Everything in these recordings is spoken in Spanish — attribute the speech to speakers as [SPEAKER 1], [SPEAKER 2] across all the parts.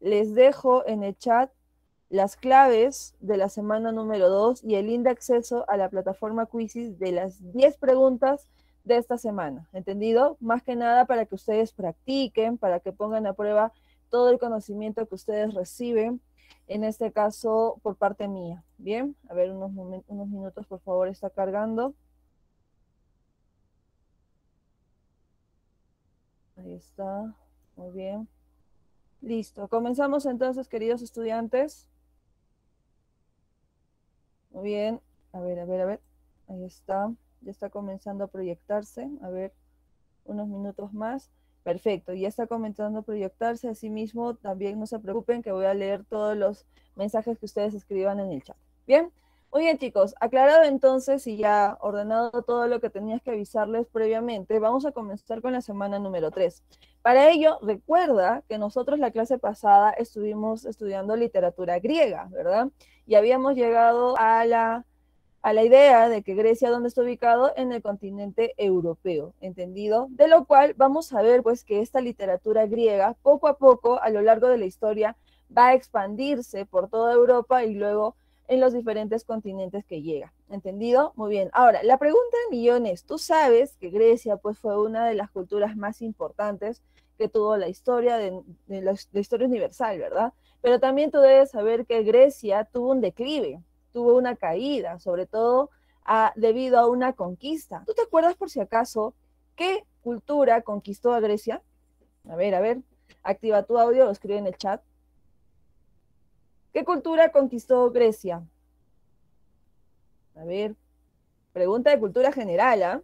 [SPEAKER 1] les dejo en el chat las claves de la semana número 2 y el link de acceso a la plataforma Quizzes de las 10 preguntas de esta semana, ¿entendido? Más que nada para que ustedes practiquen, para que pongan a prueba todo el conocimiento que ustedes reciben, en este caso por parte mía. Bien, a ver, unos minutos, por favor, está cargando. Ahí está, muy bien. Listo, comenzamos entonces, queridos estudiantes. Muy bien, a ver, ahí está, ya está comenzando a proyectarse, a ver, unos minutos más. Perfecto, ya está comenzando a proyectarse, asimismo también no se preocupen que voy a leer todos los mensajes que ustedes escriban en el chat. Bien, muy bien chicos, aclarado entonces y ya ordenado todo lo que tenías que avisarles previamente, vamos a comenzar con la semana número 3. Para ello, recuerda que nosotros la clase pasada estuvimos estudiando literatura griega, ¿verdad? Y habíamos llegado a la idea de que Grecia, ¿dónde está ubicado? En el continente europeo, ¿entendido? De lo cual vamos a ver, pues, que esta literatura griega, poco a poco, a lo largo de la historia, va a expandirse por toda Europa y luego en los diferentes continentes que llega, ¿entendido? Muy bien. Ahora, la pregunta de millones, tú sabes que Grecia, pues, fue una de las culturas más importantes que tuvo la historia de la historia universal, ¿verdad? Pero también tú debes saber que Grecia tuvo un declive, tuvo una caída, sobre todo debido a una conquista. ¿Tú te acuerdas por si acaso qué cultura conquistó a Grecia? A ver, activa tu audio o escribe en el chat. ¿Qué cultura conquistó Grecia? A ver, pregunta de cultura general, ¿ah?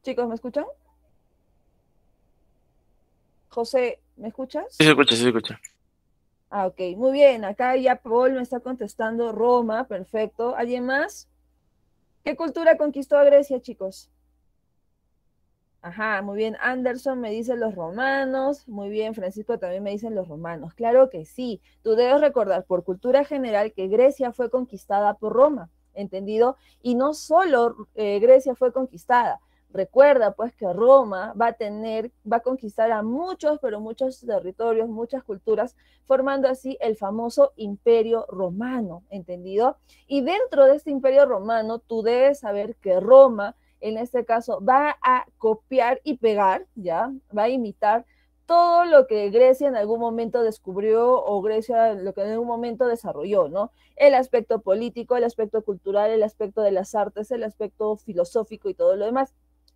[SPEAKER 1] Chicos, ¿me escuchan? José, ¿me escuchas?
[SPEAKER 2] Sí, se escucha, sí se escucha.
[SPEAKER 1] Ah, ok, muy bien. Acá ya Paul me está contestando Roma, perfecto. ¿Alguien más? ¿Qué cultura conquistó a Grecia, chicos? Ajá, muy bien. Anderson me dice los romanos. Muy bien, Francisco también me dicen los romanos. Claro que sí. Tú debes recordar por cultura general que Grecia fue conquistada por Roma, ¿entendido? Y no solo Grecia fue conquistada. Recuerda pues que Roma va a conquistar a muchos, pero muchos territorios, muchas culturas, formando así el famoso Imperio Romano, ¿entendido? Y dentro de este Imperio Romano, tú debes saber que Roma en este caso, va a copiar y pegar, ¿ya? Va a imitar todo lo que Grecia en algún momento descubrió o Grecia lo que en algún momento desarrolló, ¿no? El aspecto político, el aspecto cultural, el aspecto de las artes, el aspecto filosófico y todo lo demás,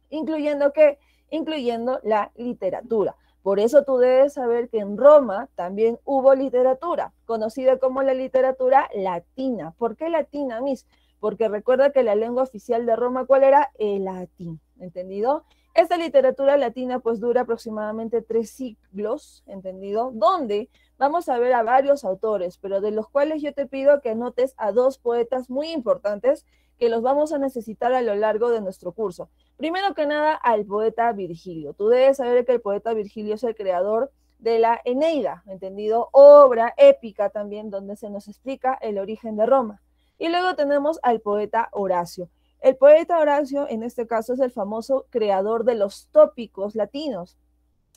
[SPEAKER 1] incluyendo ¿qué? Incluyendo la literatura. Por eso tú debes saber que en Roma también hubo literatura, conocida como la literatura latina. ¿Por qué latina, Miss? Porque recuerda que la lengua oficial de Roma, ¿cuál era? El latín, ¿entendido? Esta literatura latina pues dura aproximadamente 3 siglos, ¿entendido? Donde vamos a ver a varios autores, pero de los cuales yo te pido que anotes a 2 poetas muy importantes que los vamos a necesitar a lo largo de nuestro curso. Primero que nada, al poeta Virgilio. Tú debes saber que el poeta Virgilio es el creador de la Eneida, ¿entendido? Obra épica también donde se nos explica el origen de Roma. Y luego tenemos al poeta Horacio. El poeta Horacio, en este caso, es el famoso creador de los tópicos latinos.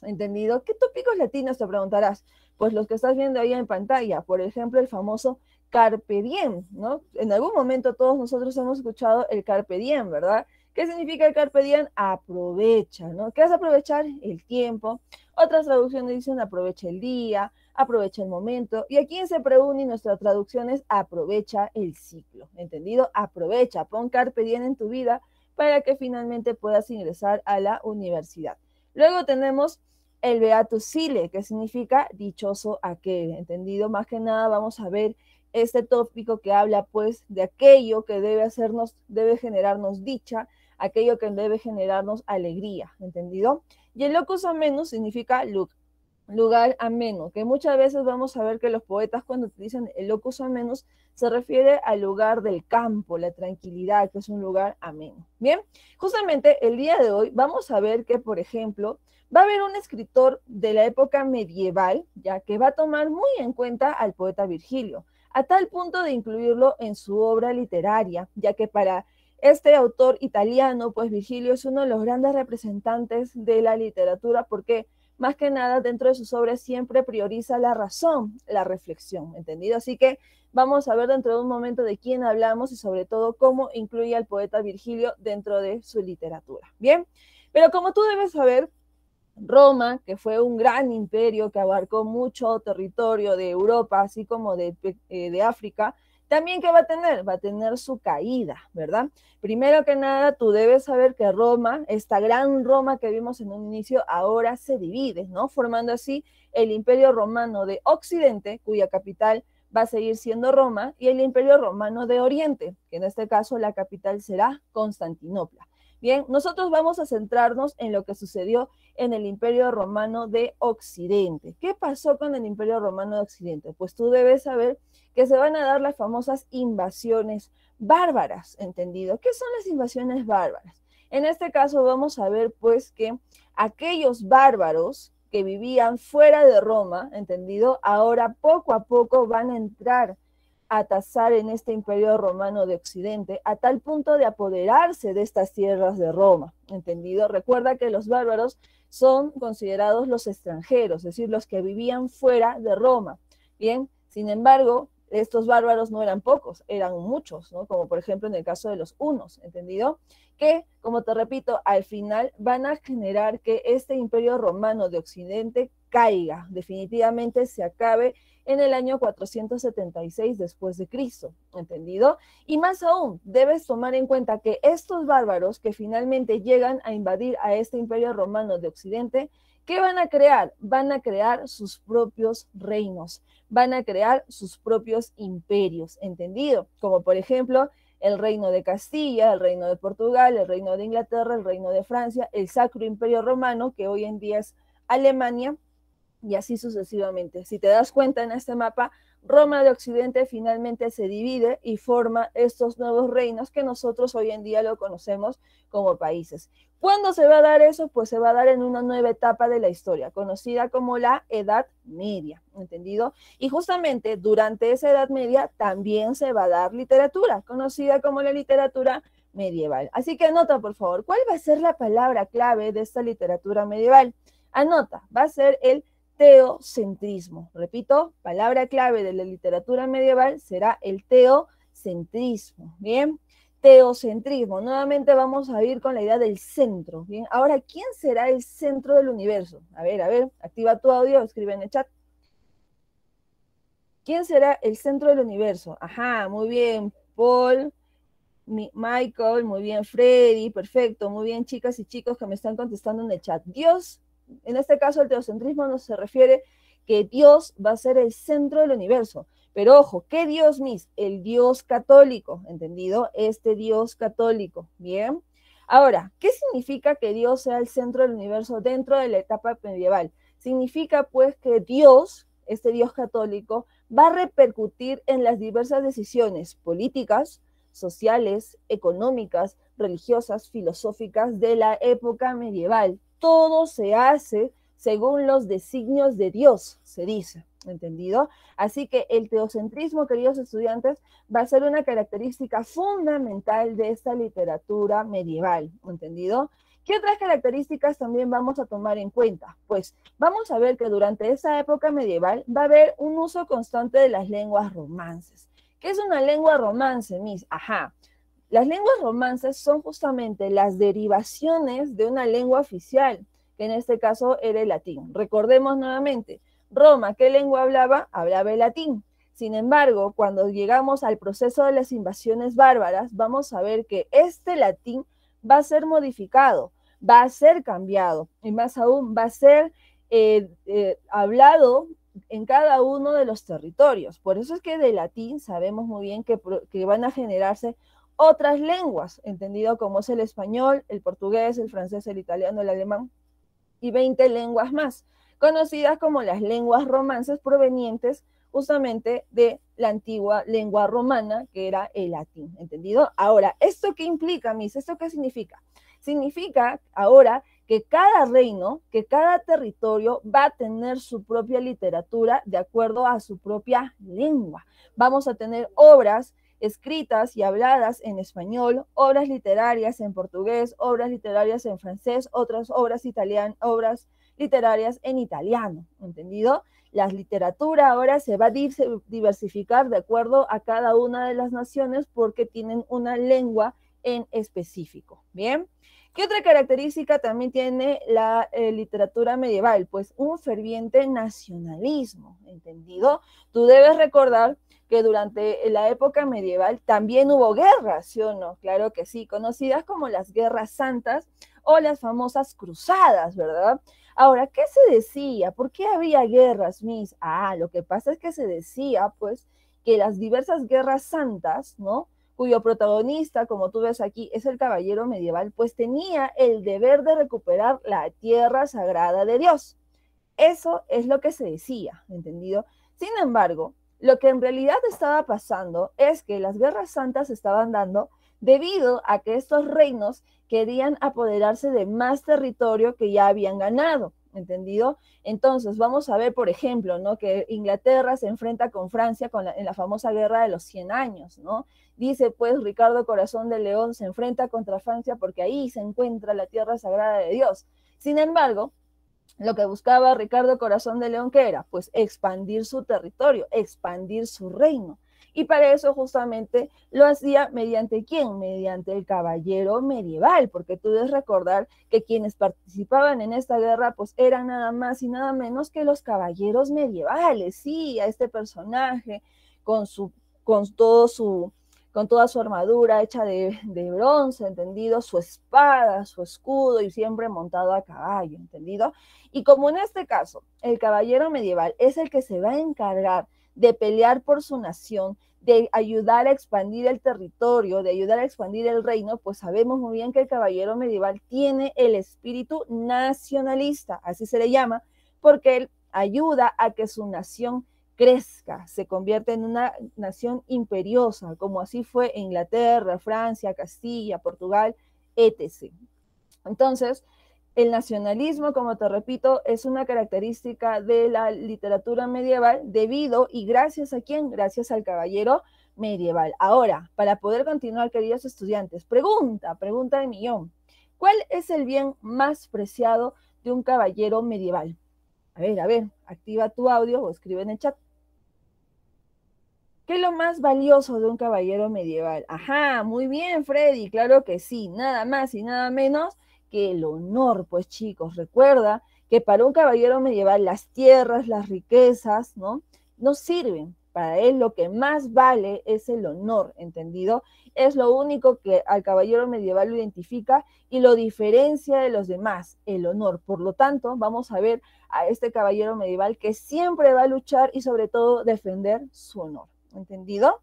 [SPEAKER 1] ¿Entendido? ¿Qué tópicos latinos te preguntarás? Pues los que estás viendo ahí en pantalla, por ejemplo, el famoso Carpe Diem, ¿no? En algún momento todos nosotros hemos escuchado el Carpe Diem, ¿verdad? ¿Qué significa el Carpe Diem? Aprovecha, ¿no? ¿Qué es aprovechar? El tiempo. Otras traducciones dicen aprovecha el día, aprovecha el momento. Y aquí en Sepreuni nuestra traducción es aprovecha el ciclo, ¿entendido? Aprovecha, pon Carpe Diem en tu vida para que finalmente puedas ingresar a la universidad. Luego tenemos el Beatus Sile, que significa dichoso aquel, ¿entendido? Más que nada vamos a ver este tópico que habla pues de aquello que debe generarnos dicha, aquello que debe generarnos alegría, ¿entendido? Y el locus amenus significa lugar ameno, que muchas veces vamos a ver que los poetas cuando utilizan el locus amenus se refiere al lugar del campo, la tranquilidad, que es un lugar ameno. Bien, justamente el día de hoy vamos a ver que, por ejemplo, va a haber un escritor de la época medieval, ya que va a tomar muy en cuenta al poeta Virgilio, a tal punto de incluirlo en su obra literaria, ya que para Este autor italiano, pues Virgilio, es uno de los grandes representantes de la literatura porque más que nada dentro de sus obras siempre prioriza la razón, la reflexión, ¿entendido? Así que vamos a ver dentro de un momento de quién hablamos y sobre todo cómo incluye al poeta Virgilio dentro de su literatura. Bien, pero como tú debes saber, Roma, que fue un gran imperio que abarcó mucho territorio de Europa, así como de África, también ¿qué va a tener? Va a tener su caída, ¿verdad? Primero que nada, tú debes saber que Roma, esta gran Roma que vimos en un inicio, ahora se divide, ¿no? Formando así el Imperio Romano de Occidente, cuya capital va a seguir siendo Roma, y el Imperio Romano de Oriente, que en este caso la capital será Constantinopla. Bien, nosotros vamos a centrarnos en lo que sucedió en el Imperio Romano de Occidente. ¿Qué pasó con el Imperio Romano de Occidente? Pues tú debes saber que se van a dar las famosas invasiones bárbaras, ¿entendido? ¿Qué son las invasiones bárbaras? En este caso vamos a ver pues que aquellos bárbaros que vivían fuera de Roma, ¿entendido? Ahora poco a poco van a entrar a tasar en este imperio romano de Occidente, a tal punto de apoderarse de estas tierras de Roma, ¿entendido? Recuerda que los bárbaros son considerados los extranjeros, es decir, los que vivían fuera de Roma. Bien, sin embargo, estos bárbaros no eran pocos, eran muchos, ¿no? Como por ejemplo en el caso de los hunos, ¿entendido? Que, como te repito, al final van a generar que este imperio romano de Occidente caiga, definitivamente se acabe en el año 476 después de Cristo, ¿entendido? Y más aún, debes tomar en cuenta que estos bárbaros que finalmente llegan a invadir a este imperio romano de Occidente, ¿qué van a crear? Van a crear sus propios reinos, van a crear sus propios imperios, ¿entendido? Como por ejemplo el reino de Castilla, el reino de Portugal, el reino de Inglaterra, el reino de Francia, el Sacro Imperio Romano, que hoy en día es Alemania, y así sucesivamente. Si te das cuenta en este mapa, Roma de Occidente finalmente se divide y forma estos nuevos reinos que nosotros hoy en día lo conocemos como países. ¿Cuándo se va a dar eso? Pues se va a dar en una nueva etapa de la historia, conocida como la Edad Media, ¿entendido? Y justamente durante esa Edad Media también se va a dar literatura, conocida como la literatura medieval. Así que anota, por favor, ¿cuál va a ser la palabra clave de esta literatura medieval? Anota, va a ser el teocentrismo. Repito, palabra clave de la literatura medieval será el teocentrismo. Bien, teocentrismo. Nuevamente vamos a ir con la idea del centro. Bien, ahora, ¿quién será el centro del universo? A ver, activa tu audio, escribe en el chat. ¿Quién será el centro del universo? Ajá, muy bien, Paul, Michael, muy bien, Freddy, perfecto, muy bien, chicas y chicos que me están contestando en el chat. Dios. En este caso, el teocentrismo nos se refiere que Dios va a ser el centro del universo. Pero ojo, ¿qué Dios, Miss? El Dios católico, ¿entendido? Este Dios católico, ¿bien? Ahora, ¿qué significa que Dios sea el centro del universo dentro de la etapa medieval? Significa, pues, que Dios, este Dios católico, va a repercutir en las diversas decisiones políticas, sociales, económicas, religiosas, filosóficas de la época medieval. Todo se hace según los designios de Dios, se dice, ¿entendido? Así que el teocentrismo, queridos estudiantes, va a ser una característica fundamental de esta literatura medieval, ¿entendido? ¿Qué otras características también vamos a tomar en cuenta? Pues vamos a ver que durante esa época medieval va a haber un uso constante de las lenguas romances. ¿Qué es una lengua romance, Miss? Ajá. Las lenguas romances son justamente las derivaciones de una lengua oficial, que en este caso era el latín. Recordemos nuevamente, Roma, ¿qué lengua hablaba? Hablaba el latín. Sin embargo, cuando llegamos al proceso de las invasiones bárbaras, vamos a ver que este latín va a ser modificado, va a ser cambiado, y más aún va a ser hablado en cada uno de los territorios. Por eso es que de latín sabemos muy bien que van a generarse otras lenguas, entendido como es el español, el portugués, el francés, el italiano, el alemán, y 20 lenguas más, conocidas como las lenguas romances provenientes justamente de la antigua lengua romana, que era el latín, ¿entendido? Ahora, ¿esto qué implica, Miss? ¿Esto qué significa? Significa ahora que cada reino, que cada territorio va a tener su propia literatura de acuerdo a su propia lengua. Vamos a tener obras escritas y habladas en español, obras literarias en portugués, obras literarias en francés, otras obras literarias en italiano, ¿entendido? La literatura ahora se va a diversificar de acuerdo a cada una de las naciones porque tienen una lengua en específico, ¿bien? ¿Qué otra característica también tiene la literatura medieval? Pues un ferviente nacionalismo, ¿entendido? Tú debes recordar que durante la época medieval también hubo guerras, ¿sí o no? Claro que sí, conocidas como las guerras santas o las famosas cruzadas, ¿verdad? Ahora, ¿qué se decía? ¿Por qué había guerras, Miss? Ah, lo que pasa es que se decía, pues, que las diversas guerras santas, ¿no? Cuyo protagonista, como tú ves aquí, es el caballero medieval, pues tenía el deber de recuperar la tierra sagrada de Dios. Eso es lo que se decía, ¿entendido? Sin embargo, lo que en realidad estaba pasando es que las guerras santas se estaban dando debido a que estos reinos querían apoderarse de más territorio que ya habían ganado, ¿entendido? Entonces, vamos a ver, por ejemplo, ¿no? Que Inglaterra se enfrenta con Francia en la famosa guerra de los 100 años, ¿no? Dice, pues, Ricardo Corazón de León se enfrenta contra Francia porque ahí se encuentra la tierra sagrada de Dios. Sin embargo, lo que buscaba Ricardo Corazón de León, ¿qué era? Pues expandir su territorio, expandir su reino. Y para eso justamente lo hacía mediante ¿quién? Mediante el caballero medieval, porque tú debes recordar que quienes participaban en esta guerra pues eran nada más y nada menos que los caballeros medievales. Sí, a este personaje con toda su armadura hecha de bronce, ¿entendido? Su espada, su escudo y siempre montado a caballo, ¿entendido? Y como en este caso, el caballero medieval es el que se va a encargar de pelear por su nación, de ayudar a expandir el territorio, de ayudar a expandir el reino, pues sabemos muy bien que el caballero medieval tiene el espíritu nacionalista, así se le llama, porque él ayuda a que su nación crezca, se convierte en una nación imperiosa, como así fue Inglaterra, Francia, Castilla, Portugal, etc. Entonces, el nacionalismo, como te repito, es una característica de la literatura medieval debido y gracias a quién, gracias al caballero medieval. Ahora, para poder continuar, queridos estudiantes, pregunta de millón. ¿Cuál es el bien más preciado de un caballero medieval? A ver, activa tu audio o escribe en el chat. ¿Qué es lo más valioso de un caballero medieval? Ajá, muy bien, Freddy, claro que sí, nada más y nada menos que el honor, pues chicos, recuerda que para un caballero medieval las tierras, las riquezas, ¿no? No sirven. Para él lo que más vale es el honor, ¿entendido? Es lo único que al caballero medieval lo identifica y lo diferencia de los demás, el honor. Por lo tanto, vamos a ver a este caballero medieval que siempre va a luchar y sobre todo defender su honor. ¿Entendido?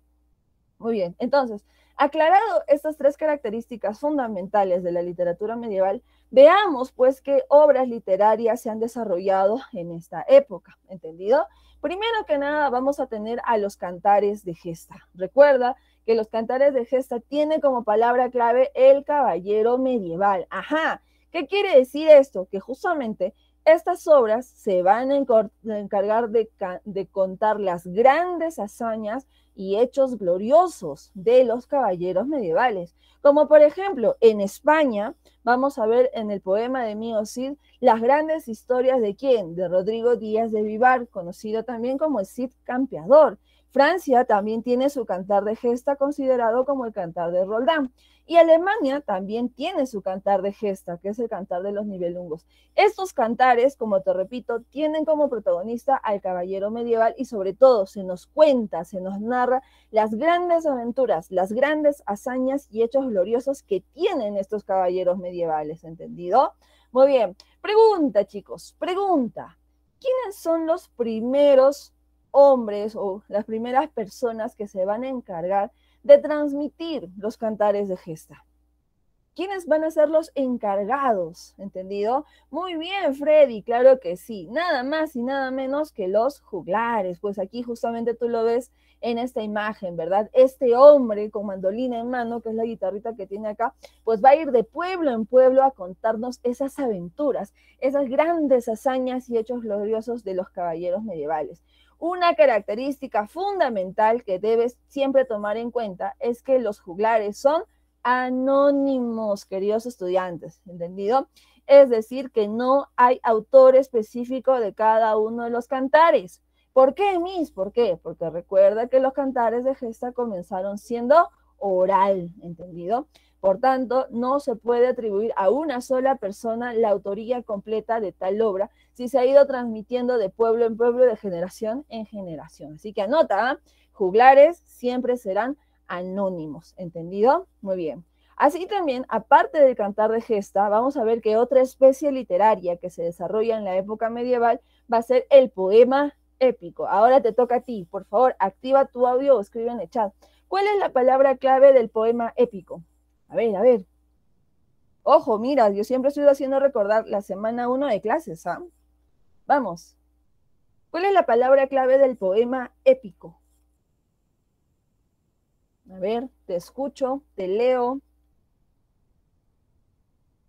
[SPEAKER 1] Muy bien, entonces, aclarado estas tres características fundamentales de la literatura medieval, veamos pues qué obras literarias se han desarrollado en esta época, ¿entendido? Primero que nada vamos a tener a los cantares de gesta. Recuerda que los cantares de gesta tienen como palabra clave el caballero medieval. Ajá, ¿qué quiere decir esto? Que justamente estas obras se van a encargar de contar las grandes hazañas y hechos gloriosos de los caballeros medievales. Como por ejemplo, en España, vamos a ver en el poema de Mío Cid las grandes historias de ¿quién? De Rodrigo Díaz de Vivar, conocido también como el Cid Campeador. Francia también tiene su cantar de gesta considerado como el cantar de Roldán. Y Alemania también tiene su cantar de gesta, que es el cantar de los Nibelungos. Estos cantares, como te repito, tienen como protagonista al caballero medieval y sobre todo se nos cuenta, se nos narra las grandes aventuras, las grandes hazañas y hechos gloriosos que tienen estos caballeros medievales, ¿entendido? Muy bien, pregunta chicos, pregunta. ¿Quiénes son los primeros hombres o las primeras personas que se van a encargar de transmitir los cantares de gesta? ¿Quiénes van a ser los encargados? ¿Entendido? Muy bien, Freddy, claro que sí. Nada más y nada menos que los juglares. Pues aquí justamente tú lo ves en esta imagen, ¿verdad? Este hombre con mandolina en mano, que es la guitarrita que tiene acá, pues va a ir de pueblo en pueblo a contarnos esas aventuras, esas grandes hazañas y hechos gloriosos de los caballeros medievales. Una característica fundamental que debes siempre tomar en cuenta es que los juglares son anónimos, queridos estudiantes, ¿entendido? Es decir, que no hay autor específico de cada uno de los cantares. ¿Por qué, Miss? ¿Por qué? Porque recuerda que los cantares de gesta comenzaron siendo oral, ¿entendido? Por tanto, no se puede atribuir a una sola persona la autoría completa de tal obra si se ha ido transmitiendo de pueblo en pueblo, de generación en generación. Así que anota, ¿eh? Juglares siempre serán anónimos, ¿entendido? Muy bien. Así también, aparte del cantar de gesta, vamos a ver que otra especie literaria que se desarrolla en la época medieval va a ser el poema épico. Ahora te toca a ti. Por favor, activa tu audio o escribe en el chat. ¿Cuál es la palabra clave del poema épico? A ver, a ver. Ojo, mira, yo siempre estoy haciendo recordar la semana 1 de clases, ¿ah? Vamos. ¿Cuál es la palabra clave del poema épico? A ver, te escucho, te leo.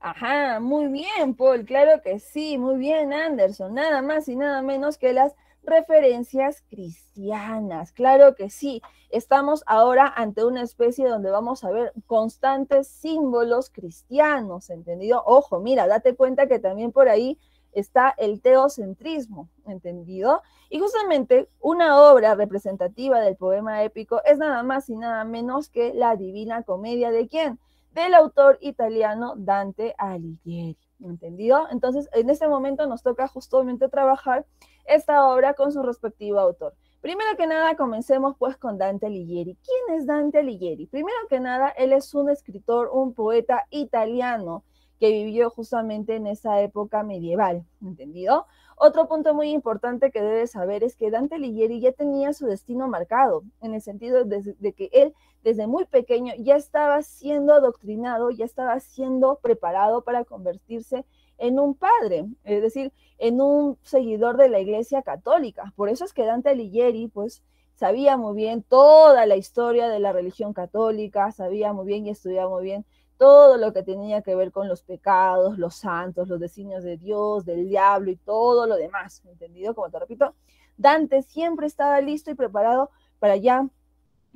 [SPEAKER 1] Ajá, muy bien, Paul, claro que sí, muy bien, Anderson, nada más y nada menos que las referencias cristianas, claro que sí, estamos ahora ante una especie donde vamos a ver constantes símbolos cristianos, ¿entendido? Ojo, mira, date cuenta que también por ahí está el teocentrismo, ¿entendido? Y justamente una obra representativa del poema épico es nada más y nada menos que la Divina Comedia, ¿de quién? Del autor italiano Dante Alighieri, ¿entendido? Entonces, en este momento nos toca justamente trabajar esta obra con su respectivo autor. Primero que nada, comencemos pues con Dante Alighieri. ¿Quién es Dante Alighieri? Primero que nada, él es un escritor, un poeta italiano que vivió justamente en esa época medieval, ¿entendido? Otro punto muy importante que debes saber es que Dante Alighieri ya tenía su destino marcado, en el sentido de que él desde muy pequeño ya estaba siendo adoctrinado, ya estaba siendo preparado para convertirse en un padre, es decir, en un seguidor de la Iglesia Católica. Por eso es que Dante Alighieri, pues, sabía muy bien toda la historia de la religión católica, sabía muy bien y estudiaba muy bien todo lo que tenía que ver con los pecados, los santos, los designios de Dios, del diablo y todo lo demás, ¿entendido? Como te repito, Dante siempre estaba listo y preparado para ya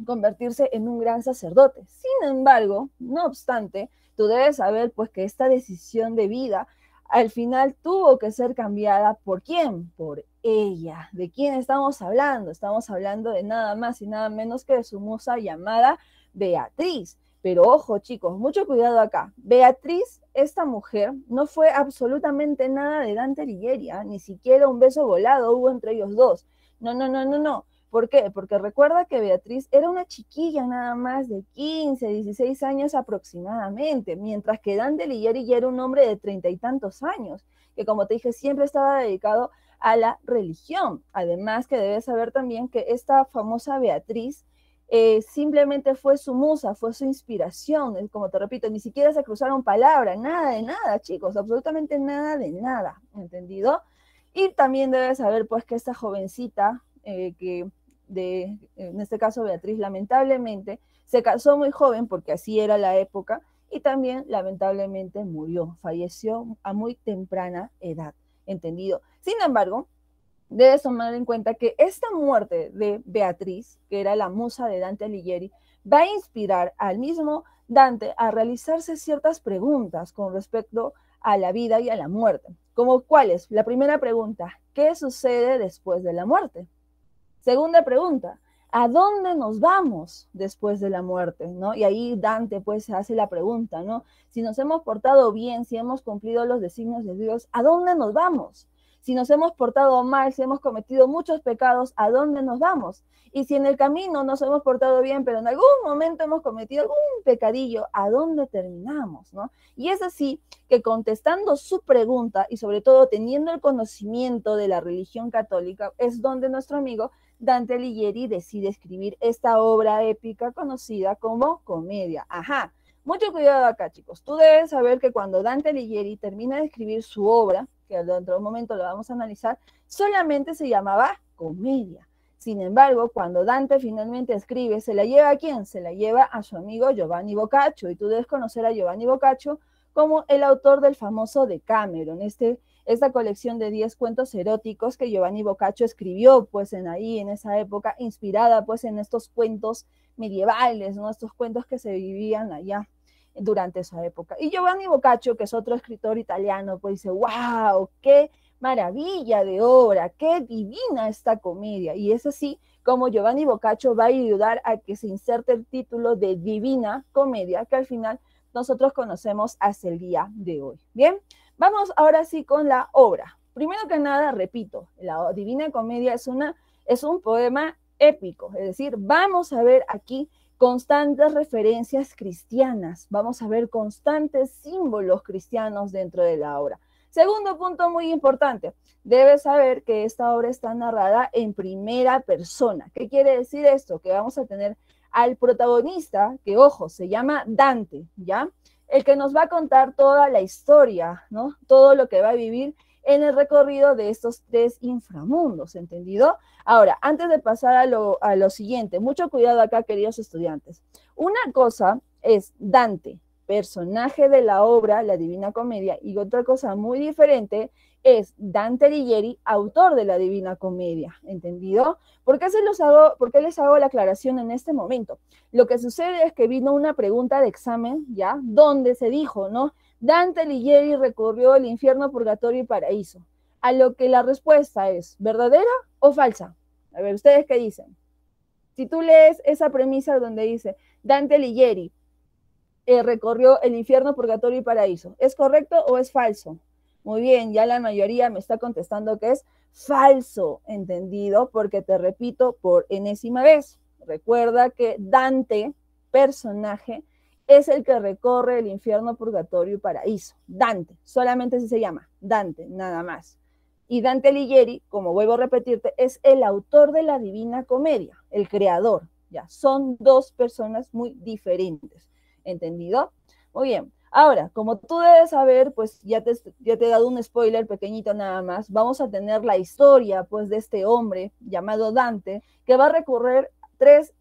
[SPEAKER 1] convertirse en un gran sacerdote. Sin embargo, no obstante, tú debes saber pues que esta decisión de vida al final tuvo que ser cambiada. ¿Por quién? Por ella. ¿De quién estamos hablando? Estamos hablando de nada más y nada menos que de su musa llamada Beatriz. Pero ojo, chicos, mucho cuidado acá. Beatriz, esta mujer, no fue absolutamente nada de Dante Alighieri, ¿eh? Ni siquiera un beso volado hubo entre ellos dos. No, no, no, no, no. ¿Por qué? Porque recuerda que Beatriz era una chiquilla nada más de 15, 16 años aproximadamente, mientras que Dante Alighieri ya era un hombre de 30 y tantos años, que como te dije, siempre estaba dedicado a la religión. Además que debes saber también que esta famosa Beatriz simplemente fue su musa, fue su inspiración, como te repito, ni siquiera se cruzaron palabras, nada de nada, chicos, absolutamente nada de nada, ¿entendido? Y también debes saber pues que esta jovencita, en este caso Beatriz, lamentablemente se casó muy joven porque así era la época y también lamentablemente murió, falleció a muy temprana edad, ¿entendido? Sin embargo, debes tomar en cuenta que esta muerte de Beatriz, que era la musa de Dante Alighieri, va a inspirar al mismo Dante a realizarse ciertas preguntas con respecto a la vida y a la muerte. ¿Como cuáles? La primera pregunta, ¿qué sucede después de la muerte? Segunda pregunta, ¿a dónde nos vamos después de la muerte? ¿No? Y ahí Dante pues se hace la pregunta, ¿no? Si nos hemos portado bien, si hemos cumplido los designios de Dios, ¿a dónde nos vamos? Si nos hemos portado mal, si hemos cometido muchos pecados, ¿a dónde nos vamos? Y si en el camino nos hemos portado bien, pero en algún momento hemos cometido algún pecadillo, ¿a dónde terminamos? ¿No? Y es así que contestando su pregunta y sobre todo teniendo el conocimiento de la religión católica, es donde nuestro amigo Dante Alighieri decide escribir esta obra épica conocida como Comedia. Ajá, mucho cuidado acá, chicos. Tú debes saber que cuando Dante Alighieri termina de escribir su obra, que dentro de un momento lo vamos a analizar, solamente se llamaba Comedia. Sin embargo, cuando Dante finalmente escribe, ¿se la lleva a quién? Se la lleva a su amigo Giovanni Boccaccio. Y tú debes conocer a Giovanni Boccaccio como el autor del famoso Decameron, esta colección de 10 cuentos eróticos que Giovanni Boccaccio escribió pues en esa época, inspirada pues en estos cuentos medievales, ¿no? Estos cuentos que se vivían allá durante esa época. Y Giovanni Boccaccio, que es otro escritor italiano, pues dice, wow, qué maravilla de obra, qué divina esta comedia. Y es así como Giovanni Boccaccio va a ayudar a que se inserte el título de Divina Comedia, que al final nosotros conocemos hasta el día de hoy. Bien, vamos ahora sí con la obra. Primero que nada, repito, la Divina Comedia es un poema épico, es decir, vamos a ver aquí constantes referencias cristianas, vamos a ver constantes símbolos cristianos dentro de la obra. Segundo punto muy importante, debes saber que esta obra está narrada en primera persona. ¿Qué quiere decir esto? Que vamos a tener al protagonista, que ojo, se llama Dante, ¿ya? El que nos va a contar toda la historia, ¿no? Todo lo que va a vivir en el recorrido de estos 3 inframundos, ¿entendido? Ahora, antes de pasar a lo siguiente, mucho cuidado acá, queridos estudiantes. Una cosa es Dante, personaje de la obra La Divina Comedia, y otra cosa muy diferente es Dante Alighieri, autor de La Divina Comedia, ¿entendido? ¿Por qué les hago la aclaración en este momento? Lo que sucede es que vino una pregunta de examen, ¿ya? Donde se dijo, ¿no? Dante Alighieri recorrió el infierno, purgatorio y paraíso. A lo que la respuesta es, ¿verdadera o falsa? A ver, ¿ustedes qué dicen? Si tú lees esa premisa donde dice, Dante Alighieri recorrió el infierno, purgatorio y paraíso, ¿es correcto o es falso? Muy bien, ya la mayoría me está contestando que es falso, ¿entendido? Porque te repito por enésima vez, recuerda que Dante, personaje, es el que recorre el infierno, purgatorio y paraíso. Dante, solamente así se llama, Dante, nada más. Y Dante Alighieri, como vuelvo a repetirte, es el autor de la Divina Comedia, el creador. Ya, son 2 personas muy diferentes. ¿Entendido? Muy bien. Ahora, como tú debes saber, pues ya te he dado un spoiler pequeñito nada más, vamos a tener la historia pues de este hombre llamado Dante, que va a recorrer 3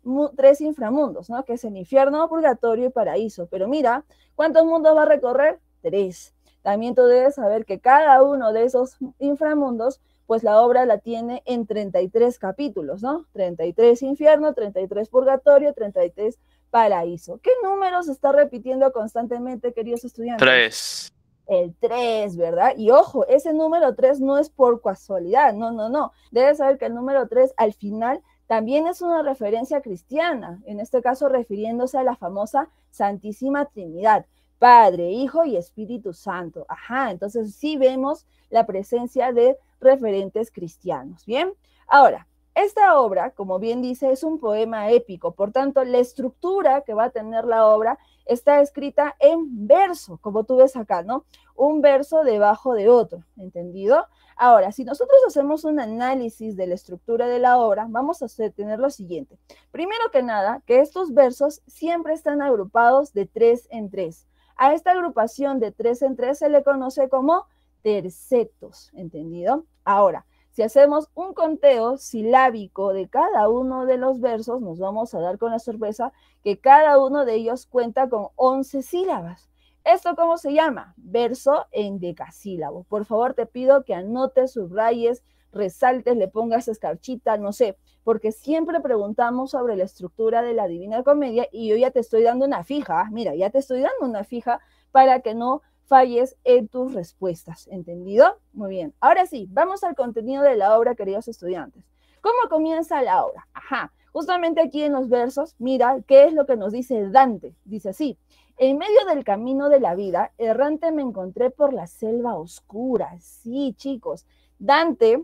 [SPEAKER 1] inframundos, ¿no? Que es el infierno, purgatorio y paraíso. Pero mira, ¿cuántos mundos va a recorrer? 3. También tú debes saber que cada uno de esos inframundos, pues la obra la tiene en 33 capítulos, ¿no? 33 infierno, 33 purgatorio, 33 paraíso. ¿Qué número se está repitiendo constantemente, queridos estudiantes?
[SPEAKER 2] 3.
[SPEAKER 1] El 3, ¿verdad? Y ojo, ese número 3 no es por casualidad, no. Debes saber que el número 3 al final también es una referencia cristiana, en este caso refiriéndose a la famosa Santísima Trinidad, Padre, Hijo y Espíritu Santo. Ajá, entonces sí vemos la presencia de referentes cristianos, ¿bien? Ahora, esta obra, como bien dice, es un poema épico, por tanto, la estructura que va a tener la obra está escrita en verso, como tú ves acá, ¿no? Un verso debajo de otro, ¿entendido? Ahora, si nosotros hacemos un análisis de la estructura de la obra, vamos a tener lo siguiente. Primero que nada, que estos versos siempre están agrupados de 3 en 3. A esta agrupación de 3 en 3 se le conoce como tercetos, ¿entendido? Ahora, si hacemos un conteo silábico de cada uno de los versos, nos vamos a dar con la sorpresa que cada uno de ellos cuenta con 11 sílabas. ¿Esto cómo se llama? Verso endecasílabo. Por favor, te pido que anotes, subrayes, resaltes, le pongas escarchita, no sé, porque siempre preguntamos sobre la estructura de la Divina Comedia y yo ya te estoy dando una fija, mira, ya te estoy dando una fija para que no falles en tus respuestas, ¿entendido? Muy bien, ahora sí, vamos al contenido de la obra, queridos estudiantes. ¿Cómo comienza la obra? Ajá, justamente aquí en los versos, mira, ¿qué es lo que nos dice Dante? Dice así, en medio del camino de la vida, errante me encontré por la selva oscura. Sí, chicos, Dante,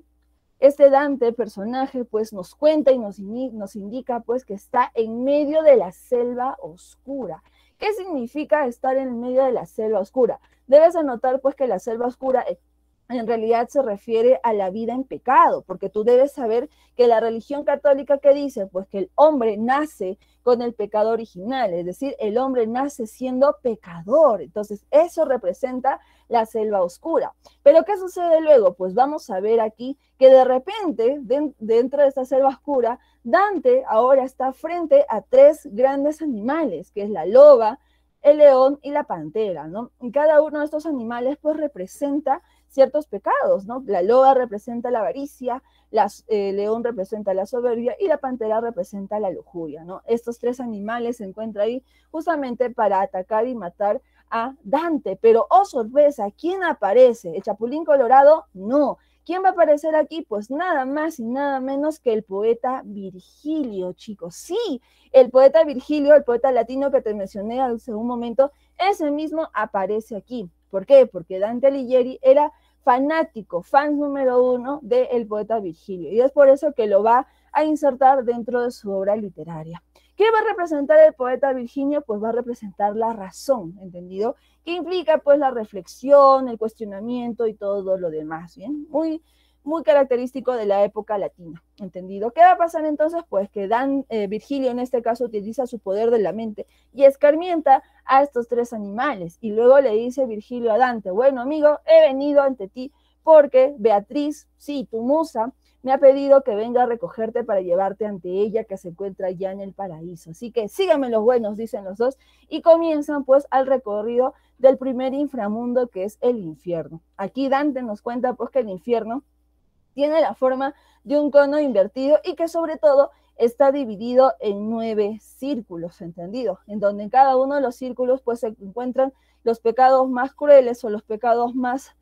[SPEAKER 1] este Dante, personaje, pues nos cuenta y nos indica pues que está en medio de la selva oscura. ¿Qué significa estar en medio de la selva oscura? Debes anotar pues que la selva oscura en realidad se refiere a la vida en pecado, porque tú debes saber que la religión católica que dice pues que el hombre nace con el pecado original, es decir, el hombre nace siendo pecador, entonces eso representa la selva oscura. Pero ¿qué sucede luego? Pues vamos a ver aquí que de repente, dentro de esta selva oscura, Dante ahora está frente a 3 grandes animales, que es la loba, el león y la pantera, ¿no? Y cada uno de estos animales pues representa ciertos pecados, ¿no? La loba representa la avaricia, el león representa la soberbia y la pantera representa la lujuria, ¿no? Estos tres animales se encuentran ahí justamente para atacar y matar a Dante, pero oh sorpresa, ¿quién aparece? ¿El Chapulín Colorado? No. ¿Quién va a aparecer aquí? Pues nada más y nada menos que el poeta Virgilio, chicos. Sí, el poeta Virgilio, el poeta latino que te mencioné hace un momento, ese mismo aparece aquí. ¿Por qué? Porque Dante Alighieri era fanático, fan número uno del poeta Virgilio, y es por eso que lo va a insertar dentro de su obra literaria. ¿Qué va a representar el poeta Virgilio? Pues va a representar la razón, ¿entendido? Que implica pues la reflexión, el cuestionamiento y todo lo demás, ¿bien? Muy característico de la época latina, ¿entendido? ¿Qué va a pasar entonces? Pues que Virgilio en este caso utiliza su poder de la mente y escarmienta a estos tres animales, y luego le dice Virgilio a Dante, bueno amigo, he venido ante ti porque Beatriz, sí, tu musa, me ha pedido que venga a recogerte para llevarte ante ella, que se encuentra ya en el paraíso. Así que síganme los buenos, dicen los dos, y comienzan pues al recorrido del primer inframundo, que es el infierno. Aquí Dante nos cuenta pues que el infierno tiene la forma de un cono invertido y que sobre todo está dividido en 9 círculos, ¿entendido? En donde en cada uno de los círculos pues se encuentran los pecados más crueles o los pecados más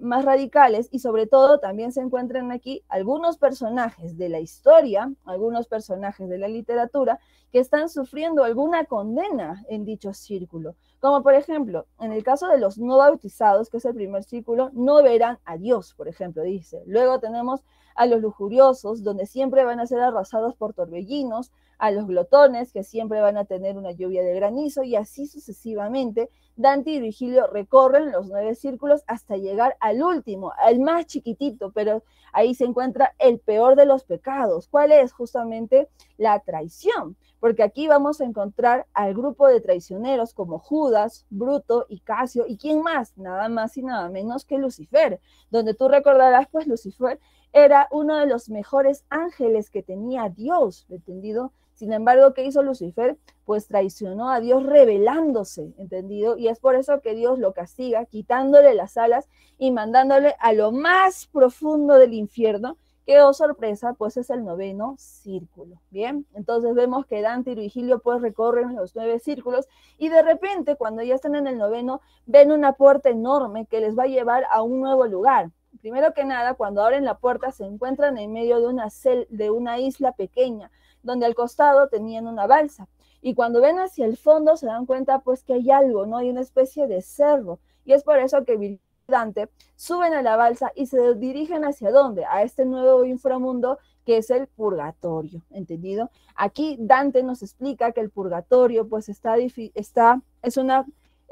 [SPEAKER 1] radicales, y sobre todo también se encuentran aquí algunos personajes de la historia, algunos personajes de la literatura que están sufriendo alguna condena en dicho círculo, como por ejemplo, en el caso de los no bautizados, que es el primer círculo, no verán a Dios, por ejemplo, dice. Luego tenemos a los lujuriosos, donde siempre van a ser arrasados por torbellinos, a los glotones, que siempre van a tener una lluvia de granizo, y así sucesivamente. Dante y Virgilio recorren los 9 círculos hasta llegar al último, al más chiquitito, pero ahí se encuentra el peor de los pecados. ¿Cuál es? Justamente la traición, porque aquí vamos a encontrar al grupo de traicioneros como Judas, Bruto y Casio, y ¿quién más? Nada más y nada menos que Lucifer, donde tú recordarás, pues Lucifer era uno de los mejores ángeles que tenía Dios, ¿entendido? Sin embargo, ¿qué hizo Lucifer? Pues traicionó a Dios rebelándose, ¿entendido? Y es por eso que Dios lo castiga, quitándole las alas y mandándole a lo más profundo del infierno, que, oh sorpresa, pues es el 9º círculo, ¿bien? Entonces vemos que Dante y Virgilio pues recorren los 9 círculos, y de repente cuando ya están en el 9º, ven una puerta enorme que les va a llevar a un nuevo lugar. Primero que nada, cuando abren la puerta se encuentran en medio de una isla pequeña, donde al costado tenían una balsa, y cuando ven hacia el fondo se dan cuenta pues que hay algo, ¿no? Hay una especie de cerro, y es por eso que Dante suben a la balsa y se dirigen ¿hacia dónde? A este nuevo inframundo, que es el purgatorio, ¿entendido? Aquí Dante nos explica que el purgatorio pues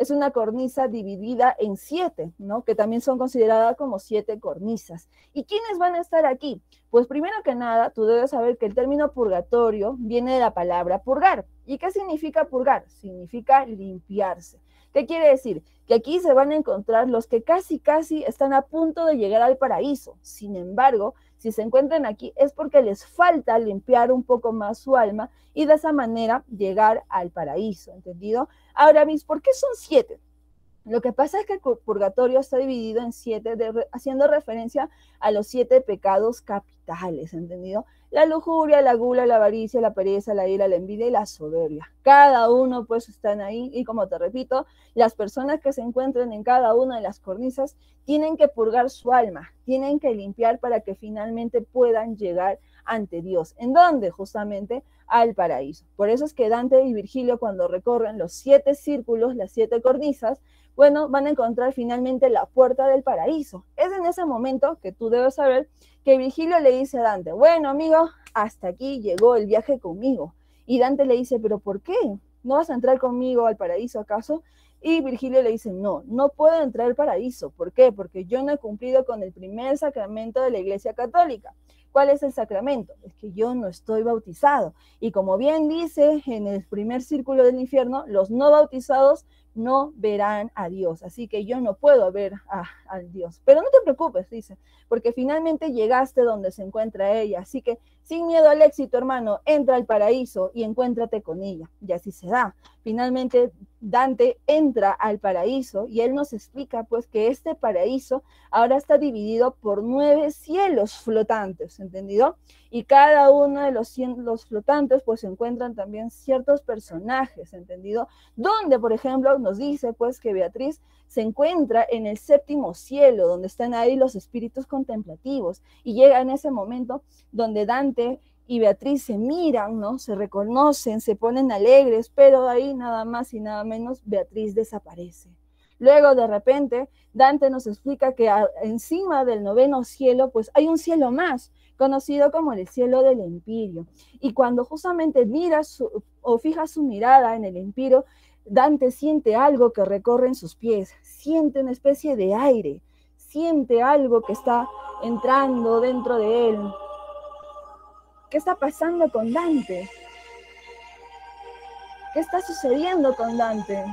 [SPEAKER 1] es una cornisa dividida en 7, ¿no? Que también son consideradas como 7 cornisas. ¿Y quiénes van a estar aquí? Pues primero que nada, tú debes saber que el término purgatorio viene de la palabra purgar. ¿Y qué significa purgar? Significa limpiarse. ¿Qué quiere decir? Que aquí se van a encontrar los que casi están a punto de llegar al paraíso. Sin embargo, si se encuentran aquí es porque les falta limpiar un poco más su alma y de esa manera llegar al paraíso, ¿entendido? Ahora, ¿por qué son 7? Lo que pasa es que el purgatorio está dividido en 7, haciendo referencia a los 7 pecados capitales, ¿entendido? La lujuria, la gula, la avaricia, la pereza, la ira, la envidia y la soberbia. Cada uno pues están ahí, y como te repito, las personas que se encuentren en cada una de las cornisas tienen que purgar su alma, tienen que limpiar para que finalmente puedan llegar ante Dios. ¿En dónde? Justamente al paraíso. Por eso es que Dante y Virgilio, cuando recorren los 7 círculos, las 7 cornisas, bueno, van a encontrar finalmente la puerta del paraíso. Es en ese momento que tú debes saber que Virgilio le dice a Dante, bueno amigo, hasta aquí llegó el viaje conmigo. Y Dante le dice, pero ¿por qué? ¿No vas a entrar conmigo al paraíso acaso? Y Virgilio le dice, no puedo entrar al paraíso. ¿Por qué? Porque yo no he cumplido con el primer sacramento de la Iglesia Católica. ¿Cuál es el sacramento? Es que yo no estoy bautizado. Y como bien dice en el primer círculo del infierno, los no bautizados no verán a Dios. Así que yo no puedo ver a Dios. Pero no te preocupes, dice, porque finalmente llegaste donde se encuentra ella. Así que sin miedo al éxito, hermano, entra al paraíso y encuéntrate con ella. Y así se da. Finalmente Dante entra al paraíso y él nos explica pues que este paraíso ahora está dividido por 9 cielos flotantes, ¿entendido? Y cada uno de los flotantes pues se encuentran también ciertos personajes, ¿entendido? Donde, por ejemplo, nos dice pues que Beatriz se encuentra en el 7º cielo, donde están ahí los espíritus contemplativos, y llega en ese momento donde Dante y Beatriz se miran, ¿no? Se reconocen, se ponen alegres, pero ahí nada más y nada menos Beatriz desaparece. Luego, de repente, Dante nos explica que encima del 9º cielo, pues hay un cielo más, conocido como el cielo del Empirio. Y cuando justamente mira o fija su mirada en el Empirio, Dante siente algo que recorre en sus pies, siente una especie de aire, siente algo que está entrando dentro de él. ¿Qué está pasando con Dante? ¿Qué está sucediendo con Dante?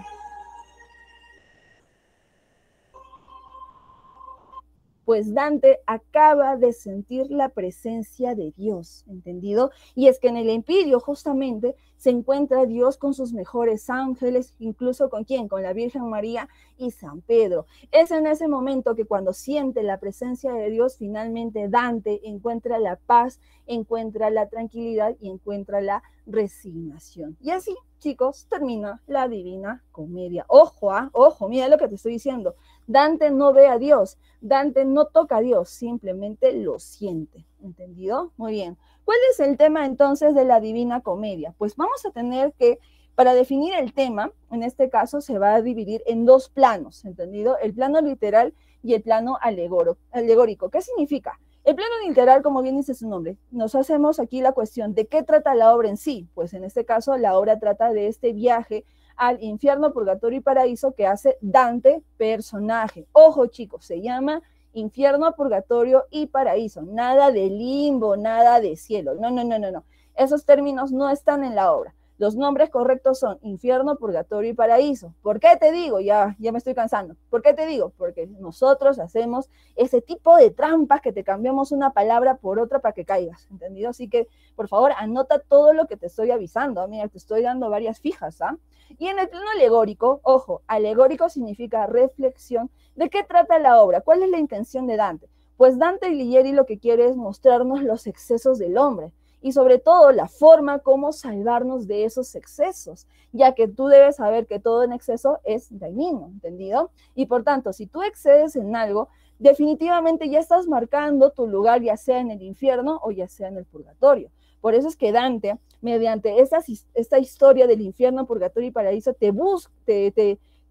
[SPEAKER 1] Pues Dante acaba de sentir la presencia de Dios, ¿entendido? Y es que en el Empirio justamente se encuentra Dios con sus mejores ángeles, incluso ¿con quién? Con la Virgen María y San Pedro. Es en ese momento que cuando siente la presencia de Dios, finalmente Dante encuentra la paz, encuentra la tranquilidad y encuentra la resignación. Y así, chicos, termina la Divina Comedia. Ojo, ojo, mira lo que te estoy diciendo. Dante no ve a Dios, Dante no toca a Dios, simplemente lo siente, ¿entendido? Muy bien. ¿Cuál es el tema entonces de la Divina Comedia? Pues vamos a tener que, para definir el tema, en este caso se va a dividir en 2 planos, ¿entendido? El plano literal y el plano alegórico. ¿Qué significa? El plano literal, como bien dice su nombre, nos hacemos aquí la cuestión de qué trata la obra en sí. Pues en este caso la obra trata de este viaje al infierno, purgatorio y paraíso que hace Dante personaje. Ojo chicos, se llama infierno, purgatorio y paraíso. Nada de limbo, nada de cielo. No, no, no, no, no. Esos términos no están en la obra. Los nombres correctos son infierno, purgatorio y paraíso. ¿Por qué te digo? Ya me estoy cansando. ¿Por qué te digo? Porque nosotros hacemos ese tipo de trampas que te cambiamos una palabra por otra para que caigas, ¿entendido? Así que, por favor, anota todo lo que te estoy avisando. Mira, te estoy dando varias fijas, ¿ah? Y en el plano alegórico, ojo, alegórico significa reflexión. ¿De qué trata la obra? ¿Cuál es la intención de Dante? Pues Dante Alighieri lo que quiere es mostrarnos los excesos del hombre y sobre todo la forma cómo salvarnos de esos excesos, ya que tú debes saber que todo en exceso es dañino, ¿entendido? Y por tanto, si tú excedes en algo, definitivamente ya estás marcando tu lugar, ya sea en el infierno o ya sea en el purgatorio. Por eso es que Dante, mediante esta historia del infierno, purgatorio y paraíso, te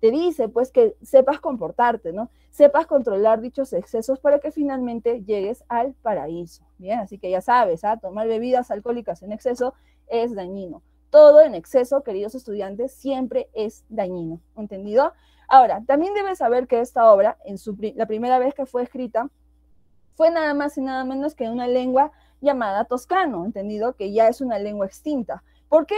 [SPEAKER 1] dice pues que sepas comportarte, ¿no? Sepas controlar dichos excesos para que finalmente llegues al paraíso. Bien, así que ya sabes, tomar bebidas alcohólicas en exceso es dañino. Todo en exceso, queridos estudiantes, siempre es dañino, ¿entendido? Ahora, también debes saber que esta obra, la primera vez que fue escrita, fue nada más y nada menos que una lengua llamada toscano, ¿entendido? Que ya es una lengua extinta. ¿Por qué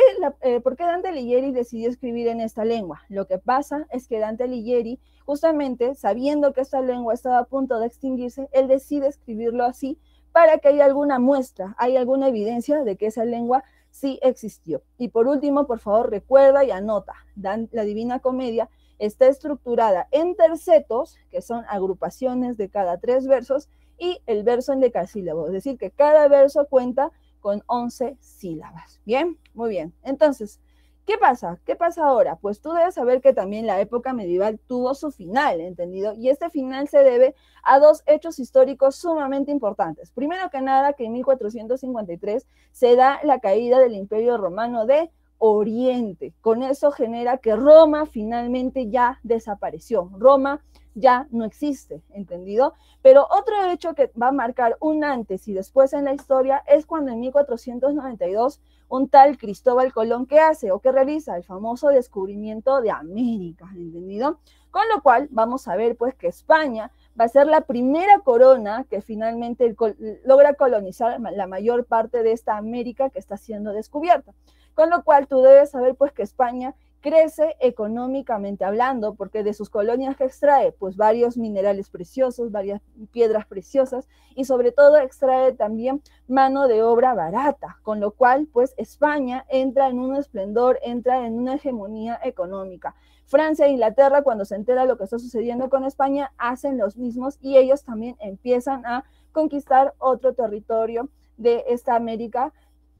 [SPEAKER 1] Dante Alighieri decidió escribir en esta lengua? Lo que pasa es que Dante Alighieri, justamente sabiendo que esta lengua estaba a punto de extinguirse, él decide escribirlo así para que haya alguna muestra, haya alguna evidencia de que esa lengua sí existió. Y por último, por favor, recuerda y anota, la Divina Comedia está estructurada en tercetos, que son agrupaciones de cada 3 versos, y el verso en decasílabo, es decir, que cada verso cuenta con 11 sílabas. Bien, muy bien. Entonces, ¿qué pasa? ¿Qué pasa ahora? Pues tú debes saber que también la época medieval tuvo su final, ¿entendido? Y este final se debe a 2 hechos históricos sumamente importantes. Primero que nada, que en 1453 se da la caída del Imperio Romano de Oriente. Con eso genera que Roma finalmente ya desapareció. Roma ya no existe, ¿entendido? Pero otro hecho que va a marcar un antes y después en la historia es cuando en 1492 un tal Cristóbal Colón, ¿qué hace o qué realiza? El famoso descubrimiento de América, ¿entendido? Con lo cual vamos a ver pues que España va a ser la primera corona que finalmente logra colonizar la mayor parte de esta América que está siendo descubierta. Con lo cual tú debes saber pues que España crece económicamente hablando, porque de sus colonias que extrae, pues varios minerales preciosos, varias piedras preciosas, y sobre todo extrae también mano de obra barata, con lo cual, pues España entra en un esplendor, entra en una hegemonía económica. Francia e Inglaterra, cuando se entera lo que está sucediendo con España, hacen los mismos y ellos también empiezan a conquistar otro territorio de esta América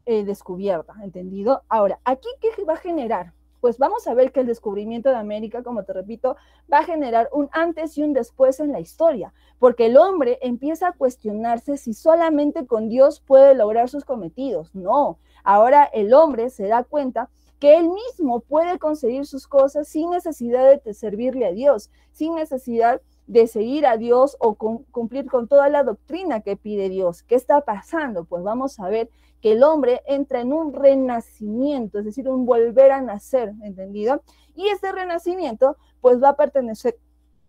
[SPEAKER 1] descubierta, ¿entendido? Ahora, ¿aquí qué va a generar? Pues vamos a ver que el descubrimiento de América, como te repito, va a generar un antes y un después en la historia, porque el hombre empieza a cuestionarse si solamente con Dios puede lograr sus cometidos. No, ahora el hombre se da cuenta que él mismo puede conseguir sus cosas sin necesidad de servirle a Dios, sin necesidad de seguir a Dios o cumplir con toda la doctrina que pide Dios. ¿Qué está pasando? Pues vamos a ver que el hombre entra en un renacimiento, es decir, un volver a nacer, ¿entendido? Y ese renacimiento pues va a pertenecer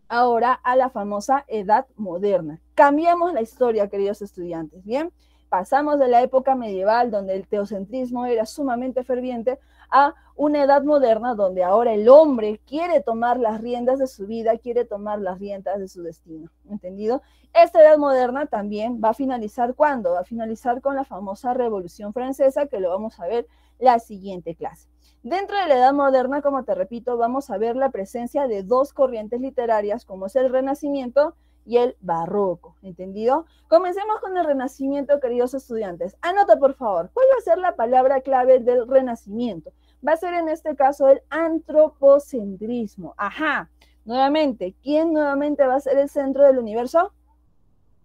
[SPEAKER 1] ahora a la famosa Edad Moderna. Cambiamos la historia, queridos estudiantes, ¿bien? Pasamos de la época medieval, donde el teocentrismo era sumamente ferviente, a una edad moderna donde ahora el hombre quiere tomar las riendas de su vida, quiere tomar las riendas de su destino, ¿entendido? Esta edad moderna también va a finalizar ¿cuándo? Va a finalizar con la famosa Revolución Francesa, que lo vamos a ver la siguiente clase. Dentro de la edad moderna, como te repito, vamos a ver la presencia de dos corrientes literarias, como es el Renacimiento y el Barroco, ¿entendido? Comencemos con el Renacimiento, queridos estudiantes. Anota, por favor, ¿cuál va a ser la palabra clave del Renacimiento? Va a ser en este caso el antropocentrismo. Ajá, nuevamente, ¿quién nuevamente va a ser el centro del universo?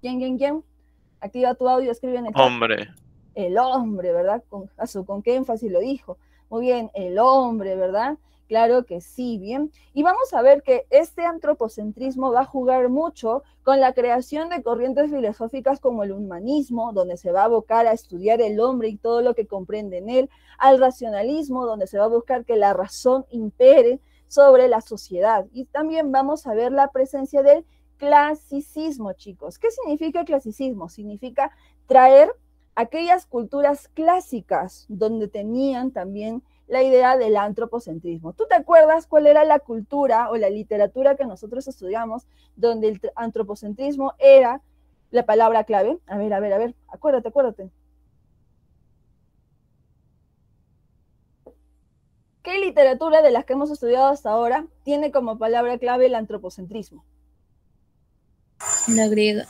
[SPEAKER 1] ¿Quién? Activa tu audio, escribe en el chat.
[SPEAKER 2] Hombre.
[SPEAKER 1] El hombre, ¿verdad? ¿Con qué énfasis lo dijo? Muy bien, el hombre, ¿verdad? Claro que sí, bien. Y vamos a ver que este antropocentrismo va a jugar mucho con la creación de corrientes filosóficas como el humanismo, donde se va a abocar a estudiar el hombre y todo lo que comprende en él, al racionalismo, donde se va a buscar que la razón impere sobre la sociedad. Y también vamos a ver la presencia del clasicismo, chicos. ¿Qué significa clasicismo? Significa traer aquellas culturas clásicas donde tenían también la idea del antropocentrismo. ¿Tú te acuerdas cuál era la cultura o la literatura que nosotros estudiamos donde el antropocentrismo era la palabra clave? A ver, acuérdate. ¿Qué literatura de las que hemos estudiado hasta ahora tiene como palabra clave el antropocentrismo?
[SPEAKER 3] La griega.